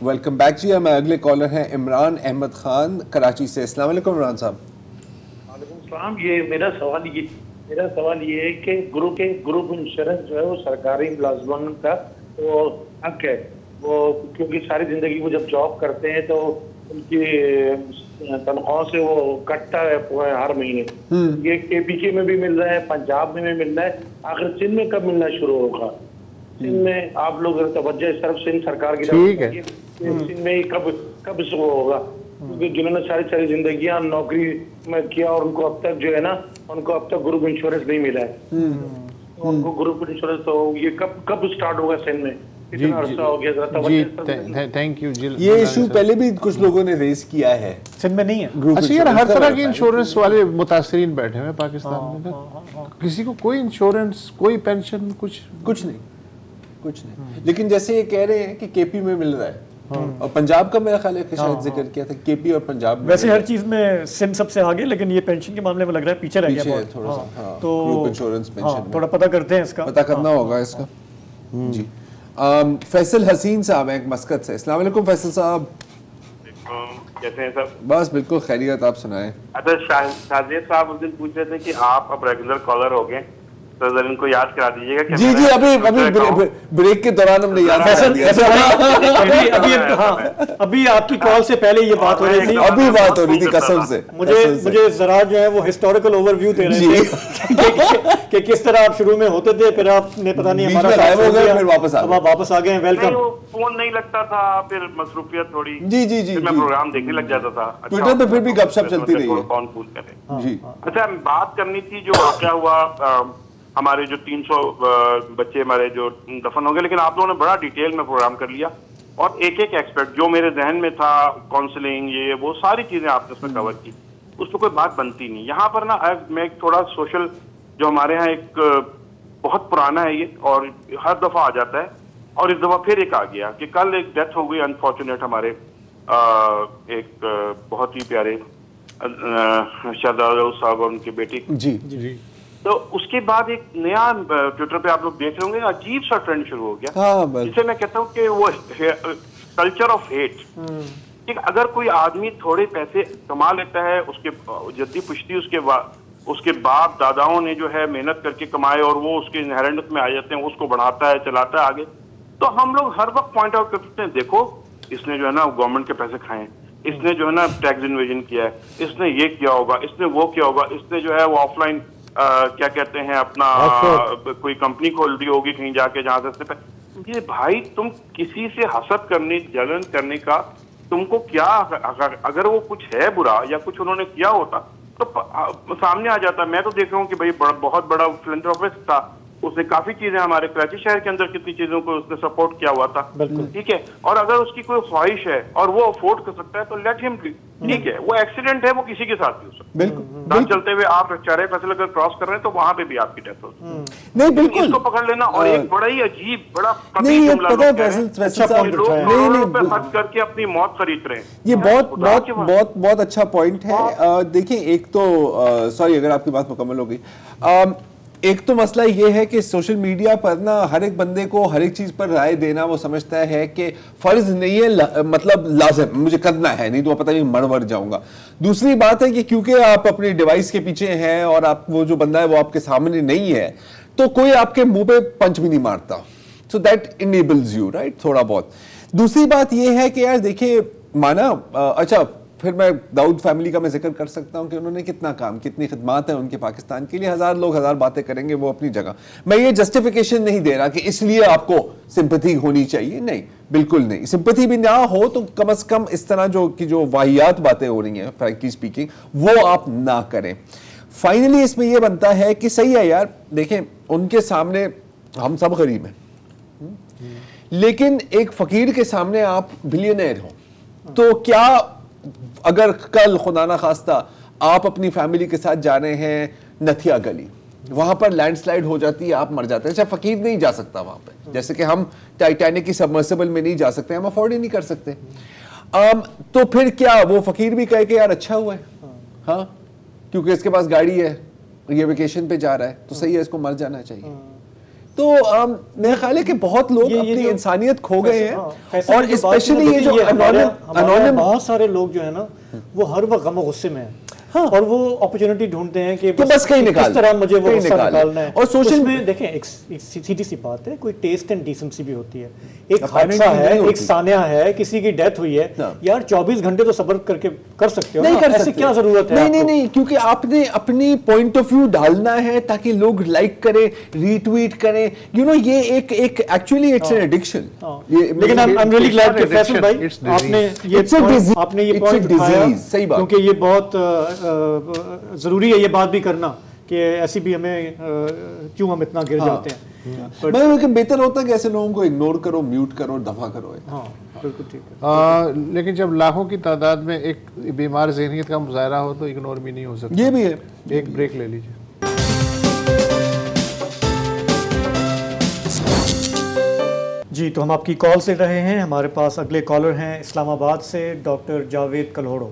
[SPEAKER 3] वेलकम बैक जी। हमारे अगले कॉलर हैं इमरान अहमद खान कराची से। अस्सलाम वालेकुम इमरान साहब।
[SPEAKER 6] वालेकुम सलाम। ये मेरा सवाल ये है कि ग्रुप इंश्योरेंस जो है वो सरकारी मुलाजमान का वो हक है, वो क्योंकि सारी जिंदगी वो जब जॉब करते हैं तो उनकी तनख्वाह से वो कटता है हर महीने। ये केपीके में भी मिल रहा है, पंजाब में भी मिल रहा है, आखिर सिंध में कब मिलना शुरू होगा? सिंध में आप लोग तवज्जो सिर्फ सिंध सरकार की
[SPEAKER 1] ठीक है,
[SPEAKER 6] सिंध में कब शुरू होगा? क्योंकि जिन्होंने सारी जिंदगियां नौकरी में किया और उनको अब तक जो है ना, उनको अब तक ग्रुप इंश्योरेंस नहीं मिला है। उनको ग्रुप इंश्योरेंस तो ये कब स्टार्ट होगा सिंध में?
[SPEAKER 2] कितना अर्सा हो गया, जरा
[SPEAKER 1] जी
[SPEAKER 2] तवज्जो
[SPEAKER 1] थैंक यू जी।
[SPEAKER 3] ये इशू पहले भी कुछ लोगों ने रेज किया है,
[SPEAKER 4] सिंध में नहीं है।
[SPEAKER 1] अच्छा यार, हर तरह के इंश्योरेंस वाले मुतासरीन बैठे हुए पाकिस्तान में, किसी को कोई इंश्योरेंस, कोई पेंशन, कुछ
[SPEAKER 3] नहीं। लेकिन जैसे ये कह रहे हैं कि केपी में मिल रहा है, और पंजाब का मेरा ख्याल है कि शायद जिक्र किया था, केपी और पंजाब में।
[SPEAKER 4] वैसे हर चीज में सिंध सबसे आगे, लेकिन ये पेंशन के मामले में लग रहा है पीछे रह गया बहुत
[SPEAKER 3] थोड़ा सा।
[SPEAKER 4] तो
[SPEAKER 3] ग्रुप इंश्योरेंस पेंशन
[SPEAKER 4] थोड़ा पता करते हैं इसका,
[SPEAKER 3] पता करना होगा इसका जी। फैसल हसीन साहब हैं मस्कत से। अस्सलाम वालेकुम फैसल साहब,
[SPEAKER 8] कैसे हैं सब?
[SPEAKER 3] बस बिल्कुल खैरियत, आप सुनाएं।
[SPEAKER 8] अच्छा, शाजिद साहब उस दिन पूछ रहे थे कि आप अब रेगुलर कॉलर हो गए, तो जरा इनको याद करा दीजिएगा।
[SPEAKER 3] जी अभी ब्रेक के दौरान हमने याद करा दिया।
[SPEAKER 4] अभी आपकी कॉल से पहले ये बात हो रही थी,
[SPEAKER 3] अभी बात हो रही थी कसम से।
[SPEAKER 4] मुझे जरा जो है वो हिस्टोरिकल ओवरव्यू दे रहे थे कि किस तरह आप शुरू में होते थे, फिर आपने पता नहीं हमारा
[SPEAKER 3] गायब हो गए, फिर वापस
[SPEAKER 4] आ गए। वेलकम।
[SPEAKER 8] फोन नहीं लगता था, फिर मसरूफियत थोड़ी,
[SPEAKER 3] जी
[SPEAKER 8] मैं प्रोग्राम देखने लग जाता था।
[SPEAKER 3] ट्विटर पे फिर भी गपशप चलती रही है।
[SPEAKER 8] कौन फोन करे
[SPEAKER 3] जी।
[SPEAKER 8] अच्छा, बात करनी थी जो क्या हुआ, हमारे जो 300 बच्चे हमारे जो दफन हो गए, लेकिन आप लोगों ने बड़ा डिटेल में प्रोग्राम कर लिया और एक एक एक्सपेक्ट जो मेरे जहन में था, काउंसलिंग, ये वो सारी चीजें आपने उसमें कवर की, उस पर कोई बात बनती नहीं। यहाँ पर ना मैं थोड़ा सोशल, जो हमारे यहाँ एक बहुत पुराना है ये और हर दफा आ जाता है, और इस दफा फिर एक आ गया कि कल एक डेथ हो गई अनफॉर्चुनेट, हमारे एक बहुत ही प्यारे शहजादा साहब और उनकी बेटी
[SPEAKER 3] जी।
[SPEAKER 8] तो उसके बाद एक नया ट्विटर पे आप लोग देख रहे होंगे, अजीब सा ट्रेंड शुरू हो गया, जिसे मैं कहता हूँ कि वो कल्चर ऑफ हेट। कि अगर कोई आदमी थोड़े पैसे कमा लेता है, उसके जद्दी पुश्ती उसके बाप दादाओं ने जो है मेहनत करके कमाए और वो उसके इनहेरिटेंस में आ जाते हैं, उसको बढ़ाता है, चलाता है आगे, तो हम लोग हर वक्त पॉइंट आउट करते हैं, देखो इसने जो है ना गवर्नमेंट के पैसे खाए, इसने जो है ना टैक्स इन्वेजन किया है, इसने ये किया होगा, इसने वो किया होगा, इसने जो है वो ऑफलाइन क्या कहते हैं अपना कोई कंपनी खोल दी होगी कहीं जाके, जहां से ये भाई तुम किसी से हसद करने, जलन करने का तुमको क्या, अगर वो कुछ है बुरा या कुछ उन्होंने किया होता तो सामने आ जाता। मैं तो देख रहा हूँ कि भाई बहुत बड़ा फिलैंथ्रोपिस्ट था, उसने काफी चीजें हमारे कराची शहर के अंदर कितनी चीजों को उसने सपोर्ट किया हुआ था, ठीक है। और अगर उसकी कोई ख्वाहिश है और वो अफोर्ड कर सकता है तो लेट हिम, ठीक है। वो एक्सीडेंट है, वो किसी के साथ भी हो सकता है, बिल्कुल। चलते हुए आप चारे फैसले अगर क्रॉस कर रहे हैं तो वहां पे भी आपकी डेथ हो सकती है।
[SPEAKER 3] नहीं बिल्कुल,
[SPEAKER 8] इसको पकड़ लेना। और एक बड़ा ही अजीब, बड़ा
[SPEAKER 3] नहीं, पता है
[SPEAKER 8] लोग खर्च करके अपनी मौत खरीद रहे हैं।
[SPEAKER 3] ये बहुत अच्छा पॉइंट है। देखिए, एक तो सॉरी अगर आपकी बात मुकम्मल हो गई, एक तो मसला ये है कि सोशल मीडिया पर ना हर एक बंदे को हर एक चीज पर राय देना वो समझता है कि फर्ज नहीं है, मतलब लाजिम मुझे करना है, नहीं तो पता नहीं मर जाऊंगा। दूसरी बात है कि क्योंकि आप अपनी डिवाइस के पीछे हैं और आप वो जो बंदा है वो आपके सामने नहीं है, तो कोई आपके मुंह पे पंच भी नहीं मारता, so that enables you, right, थोड़ा बहुत। दूसरी बात ये है कि यार देखिए, माना अच्छा, फिर मैं दाऊद फैमिली का मैं जिक्र कर सकता हूं कि उन्होंने कितना काम, कितनी खिदमत है उनके पाकिस्तान के लिए। हजार लोग हजार बातें करेंगे, वो अपनी जगह। मैं ये जस्टिफिकेशन नहीं दे रहा कि इसलिए आपको सिंपैथी होनी चाहिए, नहीं, बिल्कुल नहीं। सिंपैथी भी ना हो तो कम से कम इस तरह जो वाहियात बातें हो रही हैं, फ्रैंकली स्पीकिंग, वो आप ना करें। फाइनली इसमें यह बनता है कि सही है यार, देखें उनके सामने हम सब गरीब हैं, लेकिन एक फकीर के सामने आप बिलियनर हो, तो क्या अगर कल खुदा ना खास्ता आप अपनी फैमिली के साथ जा रहे हैं नथिया गली, वहां पर लैंडस्लाइड हो जाती है, आप मर जाते हैं, अच्छा फकीर नहीं जा सकता वहां पे, जैसे कि हम टाइटैनिक की सबमर्सिबल में नहीं जा सकते, हम अफोर्ड ही नहीं कर सकते, तो फिर क्या वो फकीर भी कहे कि यार अच्छा हुआ है, हाँ क्योंकि इसके पास गाड़ी है, ये वेकेशन पे जा रहा है, तो सही है, इसको मर जाना चाहिए। तो मेरा ख्याल है कि बहुत लोग अपनी इंसानियत खो गए हैं, और स्पेशली ये जो अनोनिम
[SPEAKER 4] बहुत सारे लोग जो है ना, वो हर वक्त गम गुस्से में हैं, और वो अपॉर्चुनिटी ढूंढते हैं कि
[SPEAKER 3] बस कहीं निकाल,
[SPEAKER 4] किस तरह मुझे वो गुस्सा निकालना है।
[SPEAKER 3] और सोशल
[SPEAKER 4] में देखें, एक सीधी सी बात है, कोई टेस्ट एंड डिसेंसी भी होती है। एक हादसा है, एक सान्या है, किसी की डेथ हुई है, यार 24 घंटे तो सब्र करके कर सकते हो,
[SPEAKER 3] नहीं कर
[SPEAKER 4] सकते, क्या जरूरत है?
[SPEAKER 3] नहीं, क्योंकि आपने अपनी पॉइंट ऑफ व्यू डालना है ताकि लोग लाइक करें, रीट्वीट करें, यू नो, ये एक एक्चुअली इट्स एन एडिक्शन।
[SPEAKER 4] लेकिन आई एम रियली ग्लैड कि फैसल भाई आपने ये पॉइंट उठाया,
[SPEAKER 3] सही बात,
[SPEAKER 4] क्योंकि ये बहुत जरूरी है ये बात भी करना कि ऐसी भी हमें क्यों हम इतना गिर जाते हैं।
[SPEAKER 3] लेकिन बेहतर होता है कि ऐसे लोगों को इग्नोर करो, म्यूट करो, दफा करो।
[SPEAKER 4] हाँ बिल्कुल ठीक है।
[SPEAKER 1] लेकिन जब लाखों की तादाद में एक बीमार ज़हनियत का मुजाहरा हो तो इग्नोर भी नहीं हो सकता।
[SPEAKER 3] ये भी है।
[SPEAKER 1] एक ब्रेक ले लीजिए।
[SPEAKER 4] जी, तो हम आपकी कॉल से रहे हैं। हमारे पास अगले कॉलर हैं इस्लामाबाद से डॉक्टर जावेद कल्होड़ो।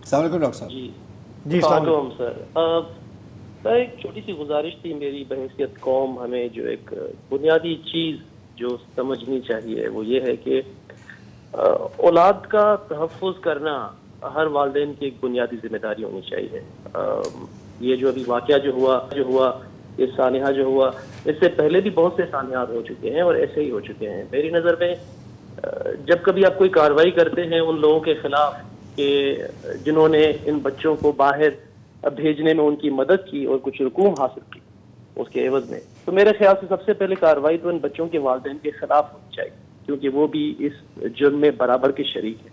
[SPEAKER 3] अस्सलाम वालेकुम डॉक्टर साहब।
[SPEAKER 4] जी
[SPEAKER 7] सर सर एक छोटी सी गुजारिश थी मेरी बहैसियत कौम, हमें जो एक बुनियादी चीज़ जो समझनी चाहिए वो ये है कि औलाद का तहफ़्फ़ुज़ करना हर वालिदैन की एक बुनियादी जिम्मेदारी होनी चाहिए। ये जो अभी वाक़या जो हुआ ये सानिहा जो हुआ, इससे पहले भी बहुत से सानिहात हो चुके हैं और ऐसे ही हो चुके हैं। मेरी नज़र में जब कभी आप कोई कार्रवाई करते हैं उन लोगों के खिलाफ कि जिन्होंने इन बच्चों को बाहर भेजने में उनकी मदद की और कुछ रकूम हासिल की उसके एवज में, तो मेरे ख्याल से सबसे पहले कार्रवाई तो इन बच्चों के वालिदैन के खिलाफ होनी चाहिए, क्योंकि वो भी इस जुर्म में बराबर के शरीक है।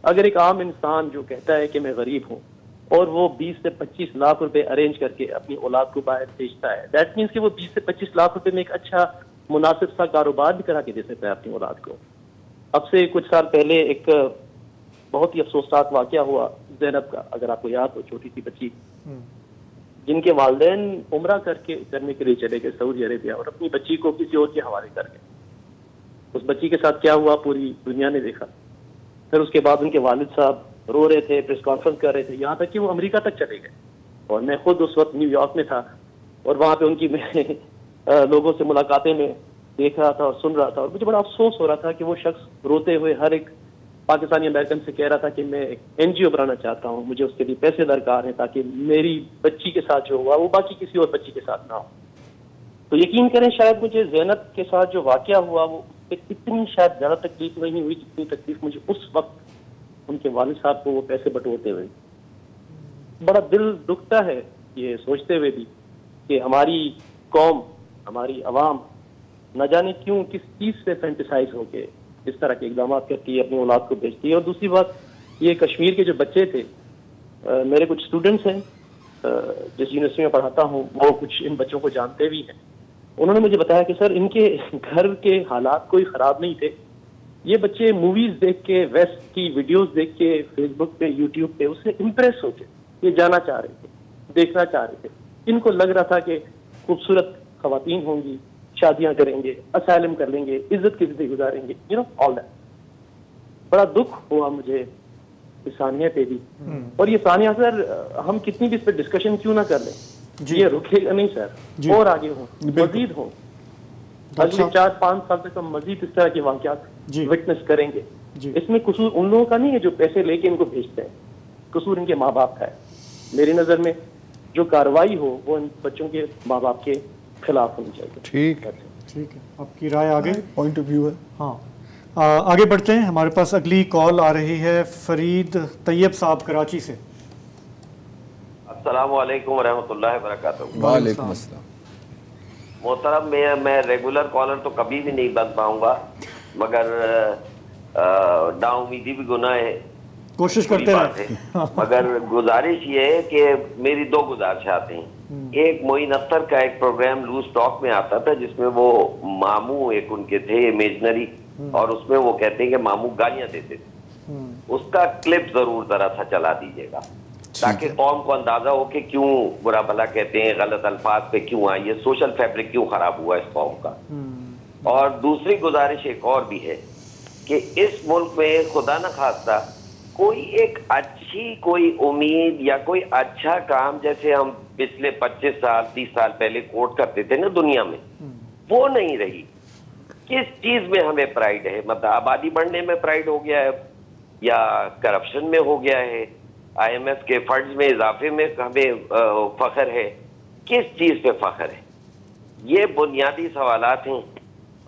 [SPEAKER 7] अगर एक आम इंसान जो कहता है कि मैं गरीब हूँ और वो 20 से 25 लाख रुपए अरेंज करके अपनी औलाद को बाहर भेजता है, दैट मीन्स कि वो 20 से 25 लाख रुपए में एक अच्छा मुनासिब सा कारोबार भी करा के दे सकता है अपनी औलाद को। अब से कुछ साल पहले एक बहुत ही अफसोसनाक वाक़या हुआ ज़ैनब का, अगर आपको याद हो, छोटी सी बच्ची जिनके वालिदैन उम्रा करने के लिए चले गए सऊदी अरेबिया और अपनी बच्ची को किसी और के हवाले कर गए। उस बच्ची के साथ क्या हुआ पूरी दुनिया ने देखा। फिर उसके बाद उनके वालिद साहब रो रहे थे, प्रेस कॉन्फ्रेंस कर रहे थे, यहाँ तक कि वो अमेरिका तक चले गए। और मैं खुद उस वक्त न्यूयॉर्क में था और वहाँ पे उनकी लोगों से मुलाकातें में देख रहा था और सुन रहा था, और मुझे बड़ा अफसोस हो रहा था कि वो शख्स रोते हुए हर एक पाकिस्तानी अमेरिकन से कह रहा था कि मैं एक NGO बनाना चाहता हूँ, मुझे उसके लिए पैसे दरकार हैं ताकि मेरी बच्ची के साथ जो हुआ वो बाकी किसी और बच्ची के साथ ना हो। तो यकीन करें शायद मुझे ज़ैनब के साथ जो वाक़या हुआ वो इतनी शायद ज़्यादा तकलीफ नहीं हुई जितनी तकलीफ मुझे उस वक्त उनके वालिद साहब को वो पैसे बटोरते हुए। बड़ा दिल दुखता है ये सोचते हुए भी कि हमारी कौम, हमारी अवाम न जाने क्यों किस चीज़ से फैंटिसाइज होके इस तरह के इकदाम करती है, अपनी औलाद को भेजती है। और दूसरी बात, ये कश्मीर के जो बच्चे थे, मेरे कुछ स्टूडेंट्स हैं जिस यूनिवर्सिटी में पढ़ाता हूँ, वो कुछ इन बच्चों को जानते भी हैं। उन्होंने मुझे बताया कि सर इनके घर के हालात कोई ख़राब नहीं थे, ये बच्चे मूवीज़ देख के, वेस्ट की वीडियोस देख के, फेसबुक पे, यूट्यूब पे उससे इम्प्रेस होके ये जाना चाह रहे थे, देखना चाह रहे थे। इनको लग रहा था कि खूबसूरत खवातीन होंगी, शादियां करेंगे, असाइलम कर लेंगे, इज्जत की जिंदगी गुजारेंगे, यू नो ऑल दैट। बड़ा दुख हुआ मुझे इस सानिया पे भी। और ये सानिया सर हम कितनी भी इस पर डिस्कशन क्यों ना कर लें, ये रुकेगा नहीं सर, और आगे हो, मजीद हो। अगले 4-5 साल तक हम मजीद इस तरह के वाक़यात विटनेस करेंगे। इसमें कसूर उन लोगों का नहीं है जो पैसे लेके इनको भेजते हैं, कसूर इनके माँ बाप का है। मेरी नज़र में जो कार्रवाई हो वो इन बच्चों के माँ बाप के खिलाफ होनी चाहिए।
[SPEAKER 1] ठीक है,
[SPEAKER 4] आपकी राय आगे
[SPEAKER 3] पॉइंट ऑफ व्यू है।
[SPEAKER 4] हाँ, आगे बढ़ते हैं। हमारे पास अगली कॉल आ रही है फरीद तैयब साहब कराची से।
[SPEAKER 9] अस्सलाम वालेकुम वरहमतुल्लाहि वबरकातुहू।
[SPEAKER 3] वालेकुम अस्सलाम।
[SPEAKER 9] मोहतरम, मैं रेगुलर कॉलर तो कभी भी नहीं बन पाऊंगा, मगर नाउमीदी भी गुनाह है,
[SPEAKER 4] कोशिश करते हैं।
[SPEAKER 9] मगर गुजारिश ये है कि मेरी 2 गुजारिशात हैं। एक मोइन अख्तर का एक प्रोग्राम लूज टॉक में आता था जिसमें वो मामू एक उनके थे इमेजनरी, और उसमें वो कहते हैं कि मामू गालियां देते थे। उसका क्लिप जरूर जरा सा चला दीजिएगा ताकि कौम को अंदाजा हो कि क्यों बुरा भला कहते हैं, गलत अल्फाज पे क्यों आई है, सोशल फैब्रिक क्यों खराब हुआ इस कौम का। और दूसरी गुजारिश एक और भी है कि इस मुल्क में खुदा न खास्ता कोई एक अच्छी कोई उम्मीद या कोई अच्छा काम जैसे हम पिछले 25 साल 30 साल पहले कोट करते थे ना दुनिया में, वो नहीं रही। किस चीज में हमें प्राइड है? मतलब आबादी बढ़ने में प्राइड हो गया है, या करप्शन में हो गया है, IMF के फंड्स में इजाफे में हमें फख्र है, किस चीज पे फख्र है? ये बुनियादी सवालात हैं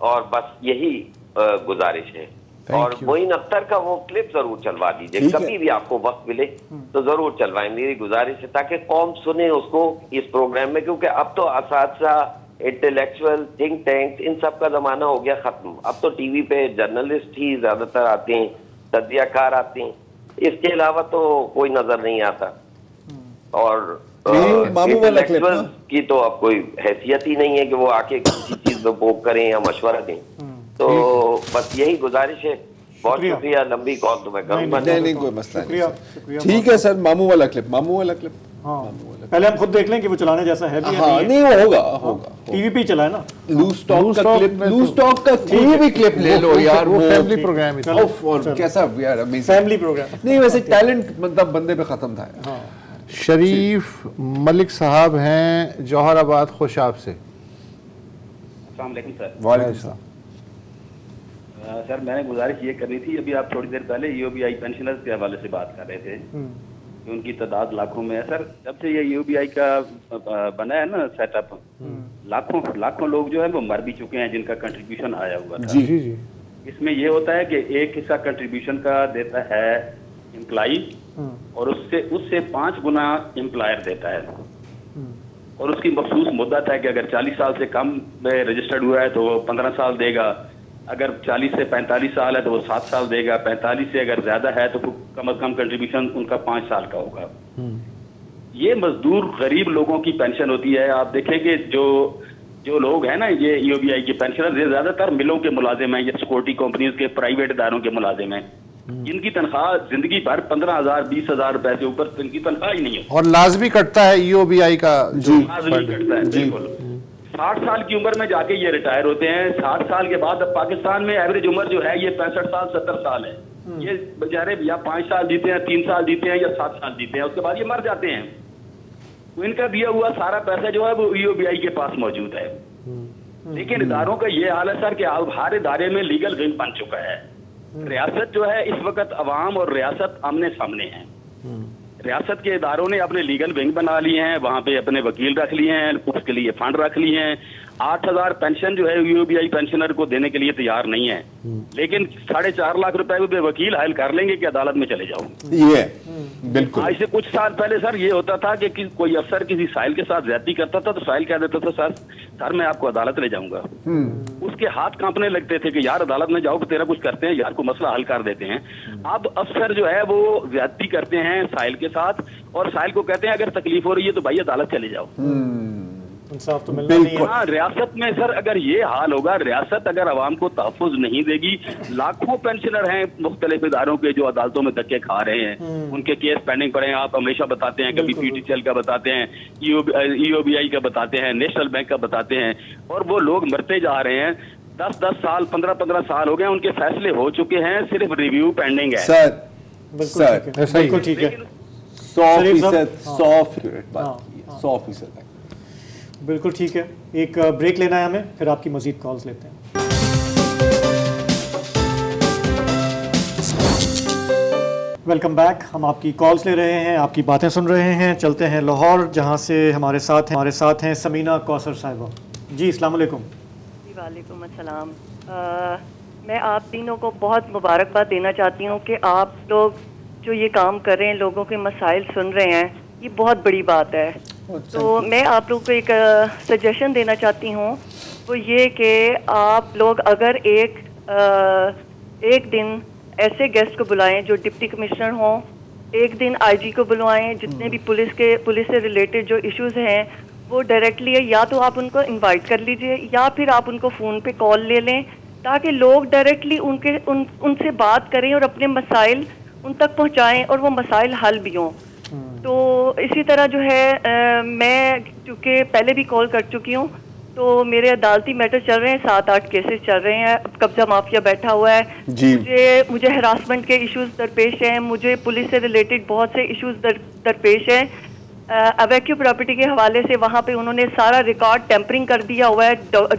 [SPEAKER 9] और बस यही गुजारिश है। और मोइन अख्तर का वो क्लिप जरूर चलवा दीजिए, कभी भी आपको वक्त मिले तो जरूर चलवाएं, मेरी गुजारिश है, ताकि कौम सुने उसको इस प्रोग्राम में। क्योंकि अब तो असातिज़ा, इंटेलेक्चुअल, थिंक टैंक्स, इन सब का जमाना हो गया खत्म। अब तो टीवी पे जर्नलिस्ट ही ज्यादातर आते हैं, तज्जियाकार आते हैं, इसके अलावा तो कोई नजर नहीं आता। और
[SPEAKER 3] मामू वाला क्लिप ना?
[SPEAKER 9] की तो अब कोई हैसियत ही नहीं है कि वो आके किसी चीज में पोक करें या मशवरा दें। तो बस यही गुजारिश है। बहुत शुक्रिया, लंबी कॉल तो मैं करूंगा।
[SPEAKER 3] नहीं कोई मसला नहीं। ठीक है सर, मामू वाला क्लिप।
[SPEAKER 4] हाँ, पहले हम खुद देख लें कि वो चलाने जैसा है भी।
[SPEAKER 3] हाँ, नहीं वो होगा।
[SPEAKER 4] टीवी पे चला है ना।
[SPEAKER 3] लूज टॉक का कोई भी क्लिप ले लो यार, वो
[SPEAKER 1] फैमिली प्रोग्राम है।
[SPEAKER 3] और कैसा यार, अमेजिंग
[SPEAKER 4] फैमिली प्रोग्राम।
[SPEAKER 3] नहीं वैसे टैलेंट मतलब बंदे पे खत्म था।
[SPEAKER 1] शरीफ मलिक साहब हैं जौहराबाद खुशाब से।
[SPEAKER 10] अस्सलाम वालेकुम सर।
[SPEAKER 3] वालेकुम सलाम।
[SPEAKER 10] सर मैंने गुजारिश ये करनी थी, अभी आप थोड़ी देर पहले ईओबीआई पेंशनर्स के हवाले से बात कर रहे थे कि उनकी तादाद लाखों में है। सर जब से ये ईओबीआई का बना है ना सेटअप, लाखों लोग जो है वो मर भी चुके हैं जिनका कंट्रीब्यूशन आया हुआ था।
[SPEAKER 3] जी।
[SPEAKER 10] इसमें ये होता है कि एक हिस्सा कंट्रीब्यूशन का देता है एम्प्लॉई और उससे 5 गुना एम्प्लॉयर देता है, और उसकी मखसूस मुद्दत है कि अगर 40 साल से कम में रजिस्टर्ड हुआ है तो वो 15 साल देगा, अगर 40 से 45 साल है तो वो 7 साल देगा, 45 से अगर ज्यादा है तो कम अज कम कंट्रीब्यूशन उनका 5 साल का होगा। ये मजदूर गरीब लोगों की पेंशन होती है। आप देखेंगे जो लोग हैं ना, ये ईओबीआई के पेंशनर, ये ज्यादातर मिलों के मुलाजिम हैं, ये सिक्योरिटी कंपनीज के प्राइवेट इदारों के मुलाजिम हैं। इनकी तनख्वाह जिंदगी भर 15,000 20,000 रुपए से ऊपर इनकी तनख्वाह ही नहीं होती,
[SPEAKER 1] और लाजमी कटता है ईओबीआई का।
[SPEAKER 10] लाजमी कटता है बिल्कुल। 60 साल की उम्र में जाके ये रिटायर होते हैं। 60 साल के बाद अब पाकिस्तान में एवरेज उम्र जो है ये 65 साल 70 साल है। ये बेचारे या 5 साल जीते हैं, 3 साल जीते हैं या 7 साल जीते हैं, उसके बाद ये मर जाते हैं। तो इनका दिया हुआ सारा पैसा जो है वो ईओबीआई के पास मौजूद है। लेकिन इदारों का ये हाल है सर कि अब हर इदारे में लीगल विंग बन चुका है। रियासत जो है इस वक्त अवाम और रियासत आमने सामने है। रियासत के इदारों ने अपने लीगल विंग बना लिए हैं, वहां पे अपने वकील रख लिए हैं, उसके लिए फंड रख लिए हैं। 8,000 पेंशन जो है ईओबीआई पेंशनर को देने के लिए तैयार नहीं है, लेकिन 4.5 लाख रुपए पे वकील हायल कर लेंगे कि अदालत में चले जाओ।
[SPEAKER 3] ये बिल्कुल।
[SPEAKER 10] आज से कुछ साल पहले सर ये होता था कि कोई अफसर किसी साहिल के साथ ज्यादती करता था तो साहिल कह देता था सर मैं आपको अदालत ले जाऊंगा। उसके हाथ कांपने लगते थे कि यार अदालत में जाओ, तेरा कुछ करते हैं यार, को मसला हल कर देते हैं। अब अफसर जो है वो ज्यादती करते हैं साहिल के साथ, और साहिल को कहते हैं अगर तकलीफ हो रही है तो भाई अदालत चले जाओ।
[SPEAKER 4] इंसाफ तो मिलना नहीं है।
[SPEAKER 10] हाँ, रियासत में सर अगर ये हाल होगा, रियासत अगर आवाम को तहफ़्फ़ुज़ नहीं देगी, लाखों पेंशनर हैं मुख्तलिफ इदारों के जो अदालतों में धक्के खा रहे हैं, उनके केस पेंडिंग पड़े हैं। आप हमेशा बताते हैं, कभी पीटीसीएल का बताते हैं, ईओबीआई का बताते हैं, नेशनल बैंक का बताते हैं, और वो लोग मरते जा रहे हैं। 10-10 साल 15-15 साल हो गए, उनके फैसले हो चुके हैं, सिर्फ रिव्यू पेंडिंग है।
[SPEAKER 3] सर
[SPEAKER 4] बिल्कुल ठीक है।
[SPEAKER 3] 100%
[SPEAKER 4] बिल्कुल ठीक है। एक ब्रेक लेना है हमें, फिर आपकी मजीद कॉल्स लेते हैं। Welcome back. हम आपकी कॉल्स ले रहे हैं, आपकी बातें सुन रहे हैं। चलते हैं लाहौर, जहां से हमारे साथ हैं समीना कौसर साहिबा। जी अस्सलाम वालेकुम।
[SPEAKER 11] जी वालेकुम अस्सलाम। मैं आप तीनों को बहुत मुबारकबाद देना चाहती हूँ कि आप लोग जो ये काम कर रहे हैं, लोगों के मसाइल सुन रहे हैं, ये बहुत बड़ी बात है। तो मैं आप लोगों को एक सजेशन देना चाहती हूँ, वो ये कि आप लोग अगर एक दिन ऐसे गेस्ट को बुलाएं जो डिप्टी कमिश्नर हों, एक दिन आईजी को बुलवाएं, जितने भी पुलिस से रिलेटेड जो इश्यूज हैं वो डायरेक्टली है, या तो आप उनको इनवाइट कर लीजिए या फिर आप उनको फ़ोन पे कॉल ले लें, ताकि लोग डायरेक्टली उनसे बात करें और अपने मसाइल उन तक पहुँचाएँ और वो मसाइल हल भी हों। तो इसी तरह जो है मैं चूँकि पहले भी कॉल कर चुकी हूँ, तो मेरे अदालती मैटर चल रहे हैं, 7-8 केसेस चल रहे हैं। कब्जा माफिया बैठा हुआ है, मुझे हरासमेंट के इश्यूज दरपेश हैं, मुझे पुलिस से रिलेटेड बहुत से इश्यूज दरपेश हैं। अवैक्यू प्रॉपर्टी के हवाले से वहाँ पे उन्होंने सारा रिकॉर्ड टेम्परिंग कर दिया हुआ है,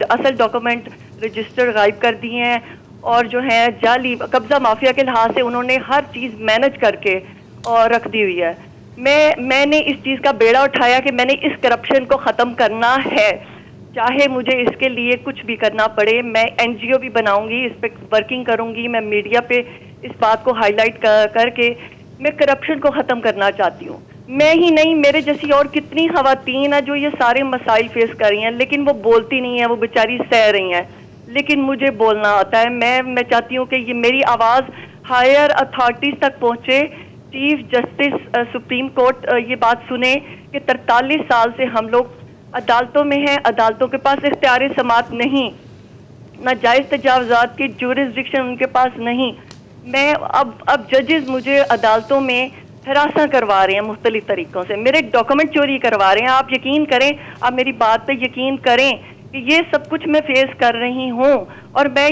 [SPEAKER 11] असल डॉक्यूमेंट रजिस्टर गायब कर दिए हैं, और जो है जाली कब्जा माफिया के लिहाज से उन्होंने हर चीज़ मैनेज करके और रख दी हुई है। मैंने इस चीज़ का बेड़ा उठाया कि मैंने इस करप्शन को ख़त्म करना है, चाहे मुझे इसके लिए कुछ भी करना पड़े। मैं NGO भी बनाऊंगी, इस पर वर्किंग करूंगी, मैं मीडिया पे इस बात को हाईलाइट करके मैं करप्शन को ख़त्म करना चाहती हूँ। मैं ही नहीं, मेरे जैसी और कितनी ख़वातीन हैं जो ये सारे मसाइल फेस कर रही हैं, लेकिन वो बोलती नहीं है, वो बेचारी सह रही हैं, लेकिन मुझे बोलना आता है। मैं चाहती हूँ कि ये मेरी आवाज़ हायर अथॉरिटीज़ तक पहुँचे चीफ जस्टिस सुप्रीम कोर्ट ये बात सुने कि 43 साल से हम लोग अदालतों में हैं, अदालतों के पास इख्तियार समाअत नहीं, नाजायज तजावजात की ज्यूरिसडिक्शन उनके पास नहीं। मैं अब जजेस मुझे अदालतों में हरासा करवा रहे हैं मुख्तलिफ तरीकों से, मेरे डॉक्यूमेंट चोरी करवा रहे हैं। आप यकीन करें, आप मेरी बात पे यकीन करें कि ये सब कुछ मैं फेस कर रही हूँ। और मैं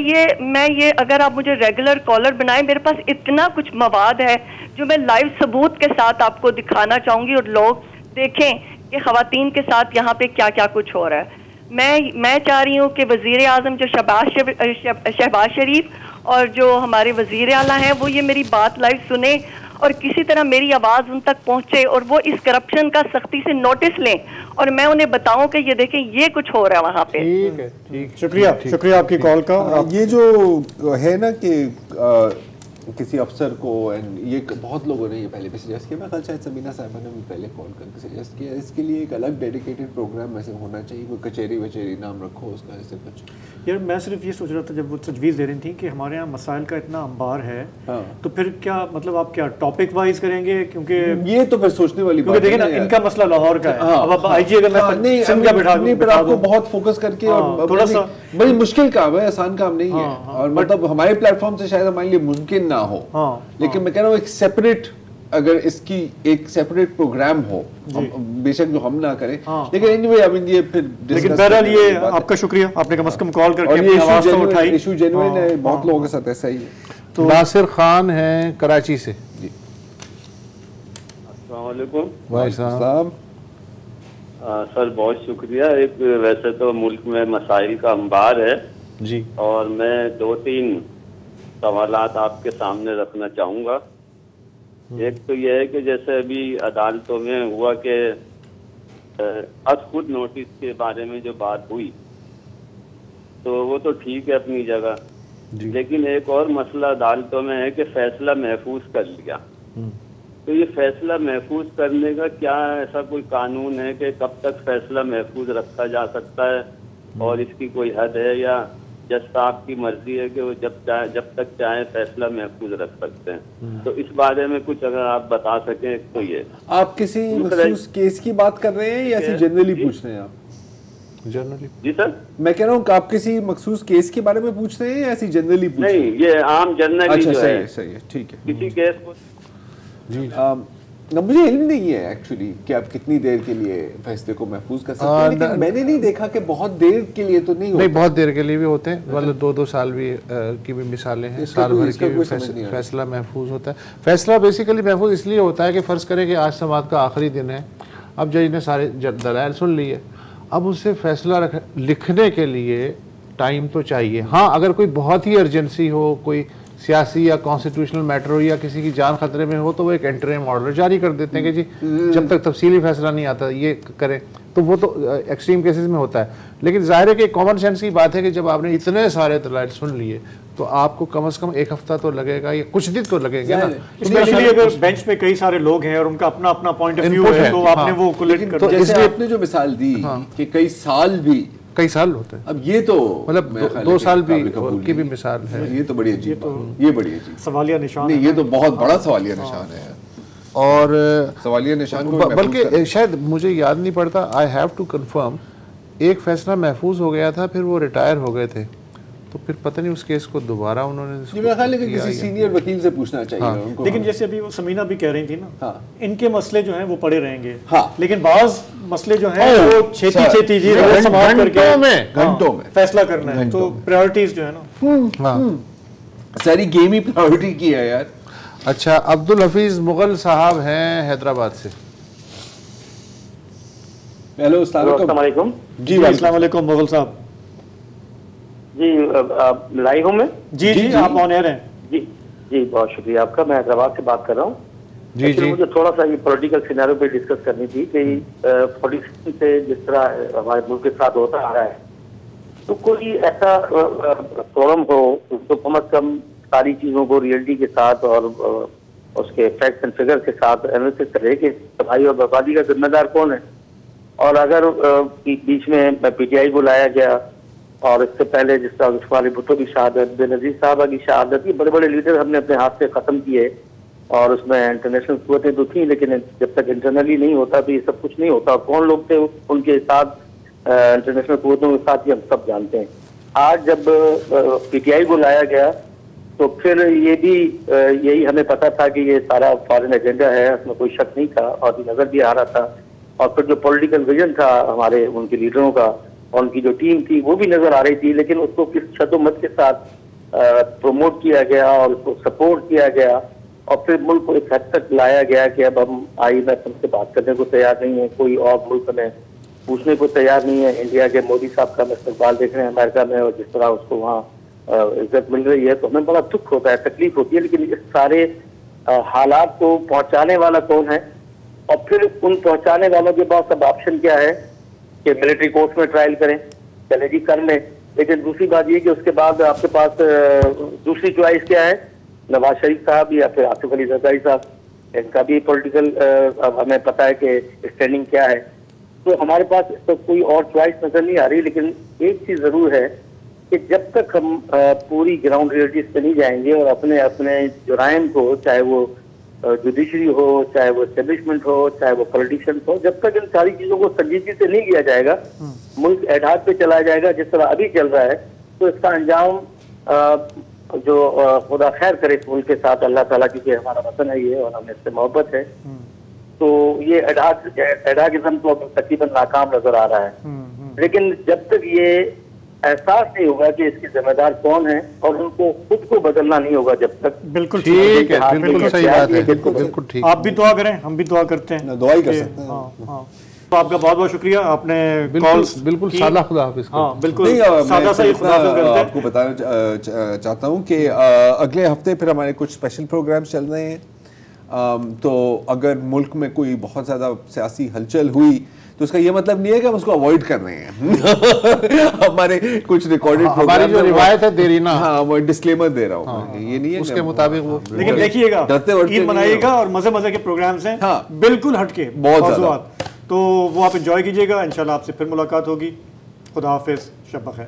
[SPEAKER 11] ये अगर आप मुझे रेगुलर कॉलर बनाएं, मेरे पास इतना कुछ मवाद है जो मैं लाइव सबूत के साथ आपको दिखाना चाहूँगी और लोग देखें कि ख़वातीन के साथ यहाँ पे क्या क्या कुछ हो रहा है। मैं चाह रही हूँ कि वज़ीर आज़म जो शहबाज शरीफ और जो हमारे वज़ीर आला हैं वो ये मेरी बात लाइव सुने और किसी तरह मेरी आवाज़ उन तक पहुँचे और वो इस करप्शन का सख्ती से नोटिस लें और मैं उन्हें बताऊं कि ये देखें ये कुछ हो रहा है वहाँ पे।
[SPEAKER 4] ठीक है, ठीक, शुक्रिया आपकी कॉल का।
[SPEAKER 3] ये जो है ना कि किसी अफसर को, एंड ये बहुत लोगों ने ये पहले भी सजेस्ट किया, मैं कल शायद समीना साहिबा ने भी पहले कॉल करके सजेस्ट किया, इसके लिए एक अलग डेडिकेटेड प्रोग्राम वैसे होना चाहिए, कोई कचेरी वचेरी नाम रखो उसका, ऐसे कुछ।
[SPEAKER 4] यार मैं सिर्फ ये सोच रहा था जब वो तजवीज़ दे रही थी कि हमारे यहाँ मसाइल का इतना अंबार है, तो फिर क्या मतलब आप क्या टॉपिक वाइज करेंगे? क्योंकि ये
[SPEAKER 3] तो फिर सोचने वाली बात है,
[SPEAKER 4] देखिए ना इनका मसला लाहौर का है। अब आप आईजी अगर मैं सिंध का बिठा दूं,
[SPEAKER 3] आपको बहुत फोकस करके और
[SPEAKER 4] थोड़ा सा
[SPEAKER 3] बड़ी मुश्किल काम है, आसान काम नहीं है, और मतलब हमारे प्लेटफॉर्म से शायद हमारे लिए मुमकिन ना हो, लेकिन मैं कह रहा हूँ एक सेपरेट, अगर इसकी एक सेपरेट प्रोग्राम हो, बेशक जो हम ना करें, लेकिन एनीवे आई मीन ये फिर,
[SPEAKER 4] लेकिन बहरहाल ये आपका शुक्रिया, आपने कम से कम कॉल करके अपनी आवाज तो उठाई।
[SPEAKER 3] इशू जेन्युइन है, बहुत लोगों के साथ ऐसा ही है।
[SPEAKER 1] तो नासिर खान है कराची से जी।
[SPEAKER 12] अस्सलाम वालेकुम।
[SPEAKER 3] वालेकुम
[SPEAKER 12] सर, बहुत शुक्रिया। एक वैसे तो मुल्क में मसाइल का अंबार है
[SPEAKER 1] जी, और
[SPEAKER 12] मैं 2-3 सवालात आपके सामने रखना चाहूँगा। एक तो यह है कि जैसे अभी अदालतों में हुआ कि खुद नोटिस के बारे में जो बात हुई, तो वो तो ठीक है अपनी जगह, लेकिन एक और मसला अदालतों में है कि फैसला महफूज कर लिया। तो ये फैसला महफूज करने का क्या ऐसा कोई कानून है कि कब तक फैसला महफूज रखा जा सकता है, और इसकी कोई हद है, या जज साहब की मर्जी है कि वो जब तक चाहे फैसला महफूज रख सकते हैं? तो इस बारे में कुछ अगर आप बता सकें। तो ये
[SPEAKER 3] आप किसी मखसूस केस की बात कर रहे हैं या ऐसे जनरली पूछ रहे हैं? आप
[SPEAKER 1] जनरली?
[SPEAKER 12] जी सर,
[SPEAKER 3] मैं कह रहा हूँ आप किसी मखसूस केस के बारे में पूछ रहे हैं या ऐसी जनरली पूछ रहे हैं?
[SPEAKER 12] नहीं, ये आम जनरली।
[SPEAKER 3] अच्छा,
[SPEAKER 12] जो
[SPEAKER 3] सही
[SPEAKER 12] है,
[SPEAKER 3] सही है, ठीक है।
[SPEAKER 12] किसी केस को
[SPEAKER 3] जी मुझे इल्म नहीं है एक्चुअली कि आप कितनी देर के लिए फैसले को महफूज कर सकते हैं, लेकिन मैंने नहीं देखा कि बहुत देर के लिए तो नहीं होता।
[SPEAKER 1] नहीं, बहुत देर के लिए भी होते हैं, मतलब 2-2 साल भी की भी मिसालें हैं, साल भर के भी फैसला महफूज होता है। फैसला बेसिकली महफूज इसलिए होता है कि फ़र्ज़ करें कि आज समाअत का आखिरी दिन है, अब जज ने सारे दलाइल सुन लिए, अब उससे फैसला लिखने के लिए टाइम तो चाहिए। हाँ, अगर कोई बहुत ही अर्जेंसी हो, कोई सियासी या कॉन्स्टिट्यूशनल मैटर हो, या किसी की जान खतरे में हो, तो वो एक इंटरिम ऑर्डर जारी कर देते हैं कि जी जब तक तफसीली फैसला नहीं आता ये करें। तो वो तो एक्सट्रीम केसेस में होता है, लेकिन जाहिर है कि कॉमन सेंस की बात है कि जब आपने इतने सारे दलाइल सुन लिए तो आपको कम से कम 1 हफ्ता तो लगेगा या कुछ दिन तो लगेंगे ना।
[SPEAKER 4] स्पेशली अगर बेंच पे कई सारे लोग हैं और उनका अपना अपना पॉइंट ऑफ व्यू है, तो आपने वो कोलेक्ट कर,
[SPEAKER 3] तो जैसे आपने जो मिसाल दी कि कई साल होते हैं, अब ये तो
[SPEAKER 1] मतलब 2 साल भी की भी मिसाल है।
[SPEAKER 3] ये तो बड़ी अजीब, ये बड़ी अजीब
[SPEAKER 4] सवालिया निशान
[SPEAKER 3] है। ये तो बहुत बड़ा सवालिया निशान है,
[SPEAKER 1] और
[SPEAKER 3] सवालिया निशान को
[SPEAKER 1] बल्कि शायद मुझे याद नहीं पड़ता, आई हैव टू कंफर्म, एक फैसला महफूज हो गया था, फिर वो रिटायर हो गए थे, तो फिर पता नहीं उस केस को दोबारा उन्होंने,
[SPEAKER 3] मेरा ख्याल है कि किसी सीनियर वकील से पूछना चाहिए।
[SPEAKER 1] हाँ।
[SPEAKER 3] उनको।
[SPEAKER 4] लेकिन जैसे अभी वो समीना भी कह रही थी ना,
[SPEAKER 3] हाँ।
[SPEAKER 4] इनके मसले जो हैं वो पड़े रहेंगे,
[SPEAKER 3] हाँ।
[SPEAKER 4] लेकिन बाज मसले जो हैं वो छेती जी घंटों में फैसला करना है, तो प्रायोरिटीज जो है ना,
[SPEAKER 3] सारी गेम ही प्रायोरिटी की है यार।
[SPEAKER 1] अच्छा, अब्दुल हफीज मुगल साहब हैं हैदराबाद से।
[SPEAKER 3] हेलो, अस्सलाम
[SPEAKER 12] वालेकुम।
[SPEAKER 4] जी अस्सलाम वालेकुम मुगल साहब।
[SPEAKER 12] जी लाइव हूँ मैं?
[SPEAKER 4] जी आप ऑन एयर हैं।
[SPEAKER 12] जी बहुत शुक्रिया आपका। मैं हैदराबाद से बात कर रहा हूँ।
[SPEAKER 1] जी
[SPEAKER 12] मुझे थोड़ा सा ये पॉलिटिकल सिनेरियो पे डिस्कस करनी थी कि 46 से जिस तरह हमारे मुल्क के साथ होता आ रहा है, तो कोई ऐसा फोरम हो तो कम अज कम सारी चीज़ों को रियलिटी के साथ और उसके फैक्ट्स एंड फिगर के साथ एनालिसिस करे कि तबाही और बर्बादी का जिम्मेदार कौन है। और अगर बीच में PTI बुलाया गया, और इससे पहले जिस तरह भुट्टो की शहादत, बेनजीर साहबा की शहादत, ये बड़े बड़े लीडर हमने अपने हाथ से ख़त्म किए,
[SPEAKER 6] और उसमें इंटरनेशनल कुव्वतें तो थी, लेकिन जब तक इंटरनली नहीं होता तो ये सब कुछ नहीं होता। और कौन लोग थे उनके साथ, इंटरनेशनल कुव्वतों के साथ, ही हम सब जानते हैं। आज जब PTI को लाया गया तो फिर ये भी यही हमें पता था कि ये सारा फॉरेन एजेंडा है, उसमें कोई शक नहीं था और नजर भी आ रहा था। और फिर जो पॉलिटिकल विजन था हमारे उनके लीडरों का और उनकी जो टीम थी वो भी नजर आ रही थी, लेकिन उसको किस छदोमत के साथ प्रमोट किया गया और उसको सपोर्ट किया गया और फिर मुल्क को एक हद तक लाया गया कि अब हम IMF हमसे बात करने को तैयार नहीं है, कोई और मुल्क में पूछने को तैयार नहीं है। इंडिया के मोदी साहब का इस्तकबाल देख रहे हैं अमेरिका में और जिस तरह उसको वहाँ इज्जत मिल रही है, तो हमें बड़ा दुख होता है, तकलीफ होती है। लेकिन इस सारे हालात को पहुंचाने वाला कौन है और फिर उन पहुंचाने वालों के पास अब ऑप्शन क्या है कि मिलिट्री कोर्ट में ट्रायल करें, चले जी कर लें। लेकिन दूसरी बात ये कि उसके बाद आपके पास दूसरी चॉइस क्या है, नवाज शरीफ साहब या फिर आसिफ अली जरदारी साहब, इनका भी पॉलिटिकल अब हमें पता है कि स्टैंडिंग क्या है। तो हमारे पास तो कोई और चॉइस नजर नहीं आ रही। लेकिन एक चीज जरूर है कि जब तक हम पूरी ग्राउंड रियलिटीज पे नहीं जाएंगे और अपने अपने जुराइम को, चाहे वो जुडिशरी हो, चाहे वो एस्टेब्लिशमेंट हो, चाहे वो पॉलिटिशियंस हो, जब तक इन सारी चीजों को संजीदगी से नहीं लिया जाएगा, मुल्क एडहाक पे चला जाएगा जिस तरह अभी चल रहा है, तो इसका अंजाम जो खुदा खैर करे इस मुल्क के साथ, अल्लाह ताला, क्योंकि हमारा वतन है ये और हमें इससे मोहब्बत है, तो ये एडहाकिज्म तो तकरीबन नाकाम नजर आ रहा है। लेकिन जब तक ये एहसास नहीं होगा कि इसके जिम्मेदार कौन है और उनको खुद को बदलना नहीं होगा जब तक।
[SPEAKER 4] बिल्कुल
[SPEAKER 1] ठीक है, बिल्कुल सही बात है, बिल्कुल ठीक।
[SPEAKER 4] आप भी दुआ करें, हम भी दुआ करते हैं,
[SPEAKER 3] दुआ ही कर सकते हैं।
[SPEAKER 4] हाँ। तो आपका बहुत बहुत शुक्रिया, आपने
[SPEAKER 1] बिल्कुल सादा खुदा हाफिज।
[SPEAKER 4] हाँ बिल्कुल सादा सा ही खुदा हाफिज करते हैं।
[SPEAKER 3] आपको बताना चाहता हूँ कि अगले हफ्ते फिर हमारे कुछ स्पेशल प्रोग्राम्स चल रहे हैं। तो अगर मुल्क में कोई बहुत ज़्यादा सियासी हलचल हुई तो उसका ये मतलब नहीं है कि हम उसको अवॉइड कर रहे हैं। हमारे कुछ रिकॉर्डेड
[SPEAKER 1] हमारी जो रिवायत है देरी ना,
[SPEAKER 3] हाँ वो डिस्क्लेमर दे रहा हूँ, ये नहीं है
[SPEAKER 1] उसके मुताबिक वो।
[SPEAKER 4] लेकिन देखिएगा ईद मनाइएगा और मजे मजे के प्रोग्राम्स हैं, हाँ, बिल्कुल हटके
[SPEAKER 3] बहुत ज़्यादा,
[SPEAKER 4] तो वो आप एंजॉय कीजिएगा। इंशाल्लाह आपसे फिर मुलाकात होगी। खुदा हाफिज, शब बखैर।